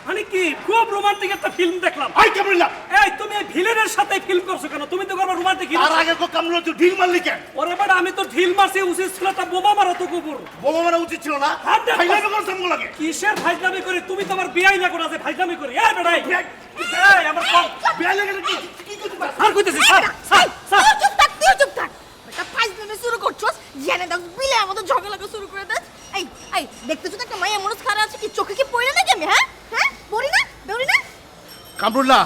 মানে কি খুব রোমান্টিক একটা ফিল্ম দেখলাম। আই কামড়িলা। এই তুমি এই ভিলেনের সাথে ফিল্ম করছো কেন? তুমি তো করবা রোমান্টিক। আর আগে কো কামড়িলা তুই ঢিল মারলি কেন? ওরে বাড়া আমি তো ঢিল মারছি, উচিত ছিল একটা বোমা মারা তো কুকুর। বোমা মারা উচিত ছিল না? ফাইলামি করছ আমগো লাগে। কিসের ফাইজলামি করি? তুমি তো আমার বিয়াই না করে আছে ফাইজলামি করি। এই বেড়াই এই আমার কম বিয়া লাগে কি কি করতে পার? আর কইতেছি স্যার স্যার স্যার চুপ থাক, তুই চুপ থাক। এটা ফাইজলামি শুরু করছস, জেনে দাও বিলে আমাদের ঝগড়া লাগা শুরু করে দেস। এই এই দেখতেছ তো একটা মাইয়া মনস খারাপ আছে, কি চোখে কি পড়ে নাকি আমি? হ্যাঁ হ্যাঁ পড়ি না বেউরি না? কামরুল্লাহ,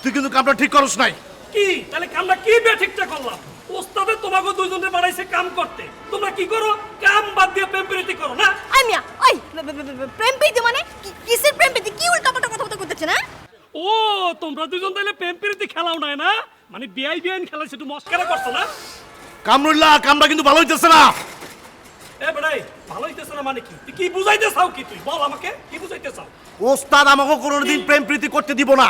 তুই কিন্তু কামটা ঠিক করছ নাই। কি তাহলে কামটা কি বে ঠিকঠাক করলাম? ওস্তাদে তোমাকে দুইজনে বাড়াইছে কাম করতে, তোমরা কি করো? কাম বাদ দিয়ে প্রেম প্রীতি করো না? আই মিয়া ওই প্রেম প্রীতি মানে কিসের প্রেম প্রীতি? কি উল্টাপাল্টা কথা কইতেছ না? ও তোমরা দুজন তাহলে প্রেম প্রীতি খেলাও নাই না, মানে বিআই বিআইন খেলা শুধু মস্কারা করছো না? কামরুল্লাহ, কামটা কিন্তু ভালো হইতেছে না। এ বেড়াই ভালো হইতেছে না মানে কি? তুই কি বুঝাইতে চাও? কি তুই বল আমাকে, কি বুঝাইতে চাও? ওস্তাদ আমাকে কোনোদিন প্রেম প্রীতি করতে দিব না।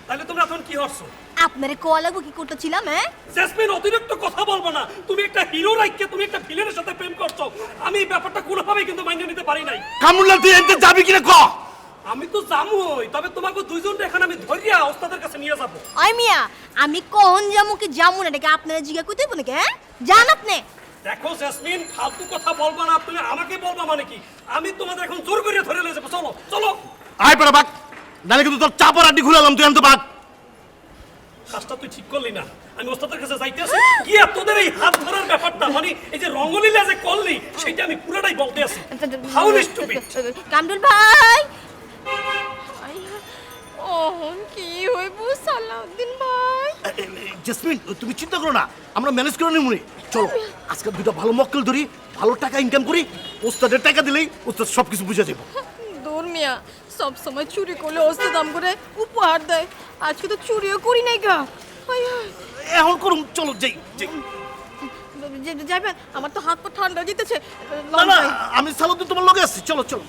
তাহলে তোমরা এখন কি হচ্ছ? আপনারে কোয়া লাগবো কি করতেছিলাম? হ্যাঁ জেসমিন অতিরিক্ত কথা বলবো না। তুমি একটা হিরো রাইকে তুমি একটা ভিলেনের সাথে প্রেম করছো, আমি এই ব্যাপারটা কোনোভাবেই কিন্তু মাইনে নিতে পারি নাই। কামরুল্লাহ, তুই এনতে যাবি কিনা ক? আমি তো জামুই, তবে তোমাকে দুইজনকে এখন আমি ধরিয়া ওস্তাদের কাছে নিয়ে যাব। আই মিয়া আমি কোন জামু কি জামু না এটাকে আপনারা জিজ্ঞা কইতে হবে নাকি? হ্যাঁ জান আপনি। দেখো জেসমিন ফালতু কথা বলবা না, তুমি আমাকে বলবা মানে কি? আমি তোমাদের এখন জোর করে ধরে নিয়ে যাবো। চলো চলো। আয় পারা বাক, নালে কিন্তু তোর চাপর আড্ডি খুলালাম, তুই এনতে বাক। কাজটা তুই ঠিক করলি না। আমি ওস্তাদের কাছে যাইতেছি গিয়া তোদের এই হাত ধরার ব্যাপারটা মানে এই যে রঙ্গলীলা যে করলি সেটা আমি পুরোটাই বলতে আছি। How stupid. কামরুল ভাই ওহন কি হইব সালাউদ্দিন ভাই? জেসমিন, তুমি চিন্তা করো না, আমরা ম্যানেজ করে নিব। চলো আজকে দুটো ভালো মক্কেল ধরি, ভালো টাকা ইনকাম করি, ওস্তাদের টাকা দিলেই ওস্তাদ সবকিছু বুঝে যাবো। দূর মিয়া সব সময় চুরি করলে ওস্তাদ দাম করে উপহার দেয়, আজকে তো চুরিও করি নাই গা। এখন করুন, চলো যাই যাই। যাবেন? আমার তো হাত পা ঠান্ডা যেতেছে। না না, আমি সালাউদ্দিন তোমার লগে আসছি, চলো চলো।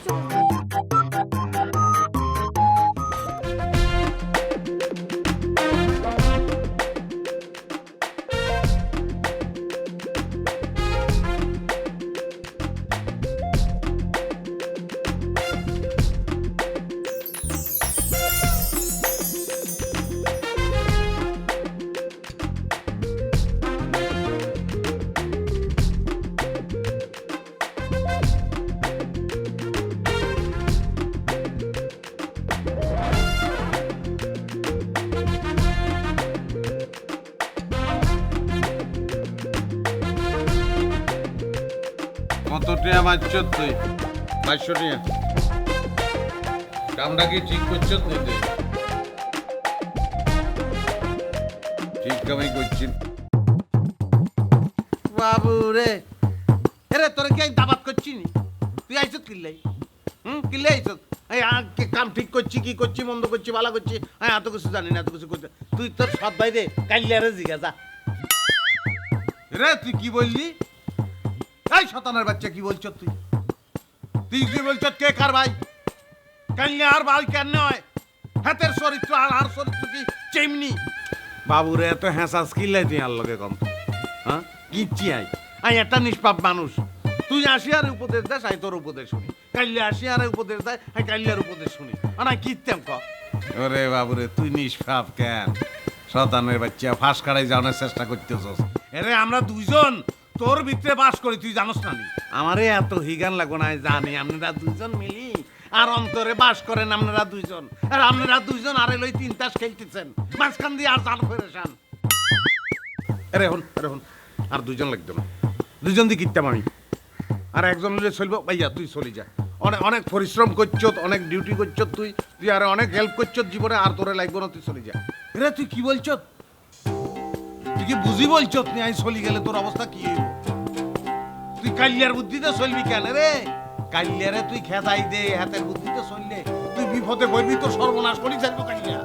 কত টিয়া মারছ তুই? 500 টিয়া। কামটা কি ঠিক করছ তুই? ঠিক কামাই করছি বাবু রে, এরে তোরে কি দাবাত করছি নি? তুই আইছত কিল্লাই? কিল্লাই আইছত? এই কাম ঠিক করছি, কি করছি, মন্দ করছি, ভালো করছি, আমি এত কিছু জানি না, এত কিছু করতে। তুই তোর সৎ ভাই রে কাইলিয়ারে জিজ্ঞা যা। রে তুই কি বললি? এই শতানের বাচ্চা কি বলছ তুই? তুই কি বলছ? কে কার ভাই? কাইলে আর ভাই কেন হয়? হাতের চরিত্র আর চরিত্র কি চেমনি? বাবুরে এত হ্যাঁসাস কিল্লাই তুই আর লগে কম। হ্যাঁ কিচ্ছি আই একটা নিষ্পাপ মানুষ। তুই আসিয়ার উপদেশ দেস, আই তোর উপদেশ শুনি। কাইলে আসিয়ার উপদেশ দেয়, আই কাইলের উপদেশ শুনি। আর কিত্তেম ক? ওরে বাবুরে তুই নিষ্পাপ কেন? শতানের বাচ্চা ফাঁস কাড়াই যাওয়ার চেষ্টা করতেছস। এরে আমরা দুইজন তোর ভিতরে বাস করি, তুই জানোস না? আমারে এত হিগান লাগো না, জানি আপনারা দুইজন মিলি আর অন্তরে বাস করেন আপনারা দুইজন। আর আপনারা দুইজন আরে লই 3 তাস খেলতেছেন, মাঝখান দিয়ে আর জান ফেরেশান। আরে হন আর দুইজন লাগতো না, দুইজন দিয়ে কিনতাম আমি। আর একজন হলে চলবো, ভাইয়া তুই চলে যা, ও অনেক অনেক পরিশ্রম করছ, অনেক ডিউটি করছ, তুই তুই আর অনেক হেল্প করছ জীবনে, আর তোরে লাগবো না, তুই চলে যা। এরা তুই কি বলছ? তুই কি বুঝি বলছ? তুই আমি চলি গেলে তোর অবস্থা কি হইব? তুই কাল্যার বুদ্ধিতে চলবি কেন রে? কাল্যারে তুই খেদাই দে, হাতের বুদ্ধিতে চললে তুই বিপদে পড়বি, তোর সর্বনাশ করি থাকবো কাল্যা।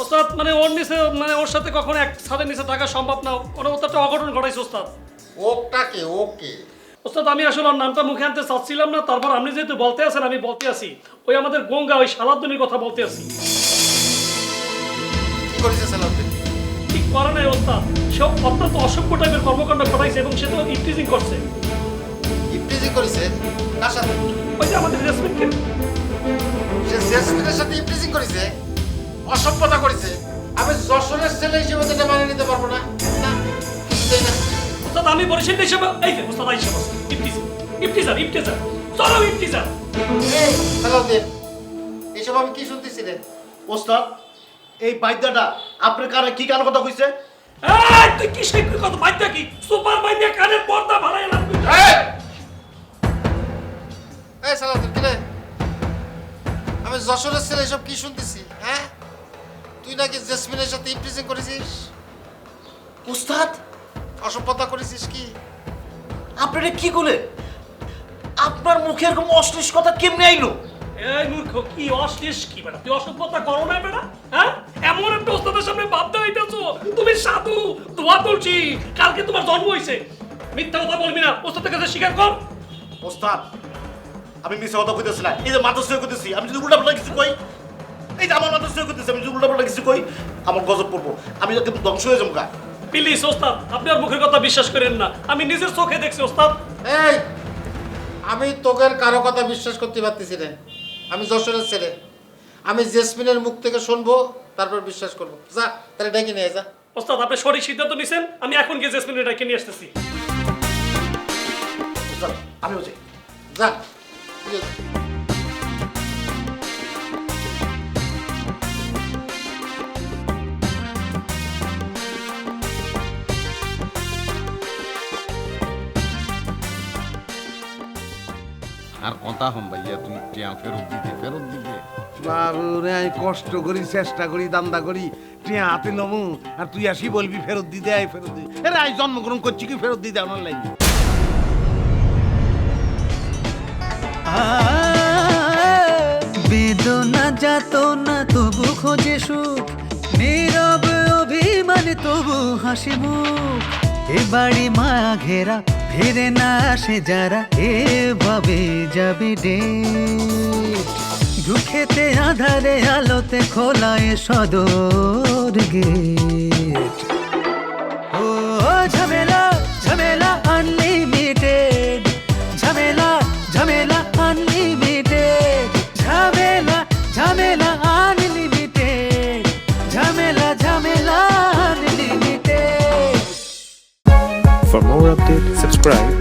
ওস্তাদ মানে ওর নিচে মানে ওর সাথে কখনো এক ছাদের নিচে থাকা সম্ভব না, কোনো একটা অঘটন ঘটাইছে ওস্তাদ। ওকে ওকে ওস্তাদ আমি আসলে ওর নামটা মুখে আনতে চাচ্ছিলাম না, তারপর আপনি যেহেতু বলতে আছেন আমি বলতে আছি। ওই আমাদের গঙ্গা, ওই সালাদ্দিনের কথা বলতে আছি। কি করেছে সালাউদ্দিন? ঠিক করে নাই ওস্তাদ, সব অত্যন্ত অসভ্য টাইপের কর্মকাণ্ড ঘটাইছে এবং সে তো ইফটিজিং করছে। ইফটিজিং করেছে? কার সাথে? ওই যে আমাদের জেসমিনকে। সে জেসমিনের সাথে ইফটিজিং করেছে, অসভ্যতা করেছে। আমি যশোরের ছেলে হিসেবে যেটা মানে নিতে পারবো না। না কিছুতেই না। ওস্তাদ আমি বরিশাল হিসেবে এই যে ওস্তাদ আইসা বস ইফটিজিং, ইফটিজার, ইফটিজার, চলো ইফটিজার। এই সালাউদ্দিন, এসব আমি কি শুনতেছি রে? ওস্তাদ এই বাইদাটা আপনার কানে কি কান কথা কইছে? এই তুই কি সেই কথা বাইদা কি সুপার মাইন্ডে কানের পর্দা ভাড়াই না। এই সালাউদ্দিন কি রে? আমি যশোরের ছেলে এসব কি শুনতেছি? হ্যাঁ, তুই নাকি জেসমিনের সাথে ইফটিজিং করেছিস? ওস্তাদ অসভ্যতা করেছিস কি? আপনারা কি বলে? আপনার মুখে এরকম অশ্লীল কথা কেমনে আইলো? এই মূর্খ, কি অশ্লীল কি বেটা? তুই অসভ্যতা করো না বেটা? হ্যাঁ, এমন একটা ওস্তাদের সামনে বাধ্য হইতেছো। তুমি সাধু, দোয়া তুলছি, কালকে তোমার জন্ম হইছে। মিথ্যা কথা বলবি না, ওস্তাদের কাছে স্বীকার কর। ওস্তাদ আমি মিথ্যা কথা কইতেছি না, এই যে মাদ্রাসা কইতেছি, আমি যদি উল্টা পাল্টা কিছু কই, এই যে আমার মাদ্রাসা কইতেছি, আমি যদি উল্টা পাল্টা কিছু কই আমার গজব পড়বো, আমি কিন্তু ধ্বংস হয়ে যাবো। প্লিজ ওস্তাদ, আপনি আর মুখের কথা বিশ্বাস করেন না, আমি নিজের চোখে দেখছি ওস্তাদ। এই আমি তোকের কারো কথা বিশ্বাস করতে পারতেছি না। আমি যশোরের ছেলে, আমি জেসমিনের মুখ থেকে শুনবো, তারপর বিশ্বাস করবো। যা তাহলে ডেকে নিয়ে যা। ওস্তাদ আপনি সঠিক সিদ্ধান্ত নিছেন, আমি এখন গিয়ে জেসমিনের ডাকে নিয়ে আসতেছি। আমি বলছি যা। আর কথা হম ভাইয়া, তুই টিয়া ফেরত দিতে বাবুরে, আমি কষ্ট করি, চেষ্টা করি, দান্দা করি, টিয়া হাতে নমু, আর তুই আসি বলবি ফেরত দিতে, আয় ফেরত দিতে। আরে আই জন্মগ্রহণ করছি কি ফেরত দিতে আমার লাগবে? বেদনা যাতনা তবু খোঁজে সুখ, নীরব অভিমান তবু হাসি মুখ। এ বাড়ি মায়া ঘেরা, ফিরে না আসে যারা, এভাবে যাবে ডেট। দুঃখেতে আধারে আলোতে খোলা এ সদর গেট। ও ঝামেলা ঝামেলা আনলিমিটেড, ঝামেলা ঝামেলা আনলিমিটেড, ঝামেলা ঝামেলা আনলিমিটেড, ঝামেলা ঝামেলা unlimited. For more updates, subscribe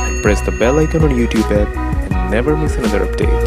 and press the bell icon on YouTube app and never miss another update.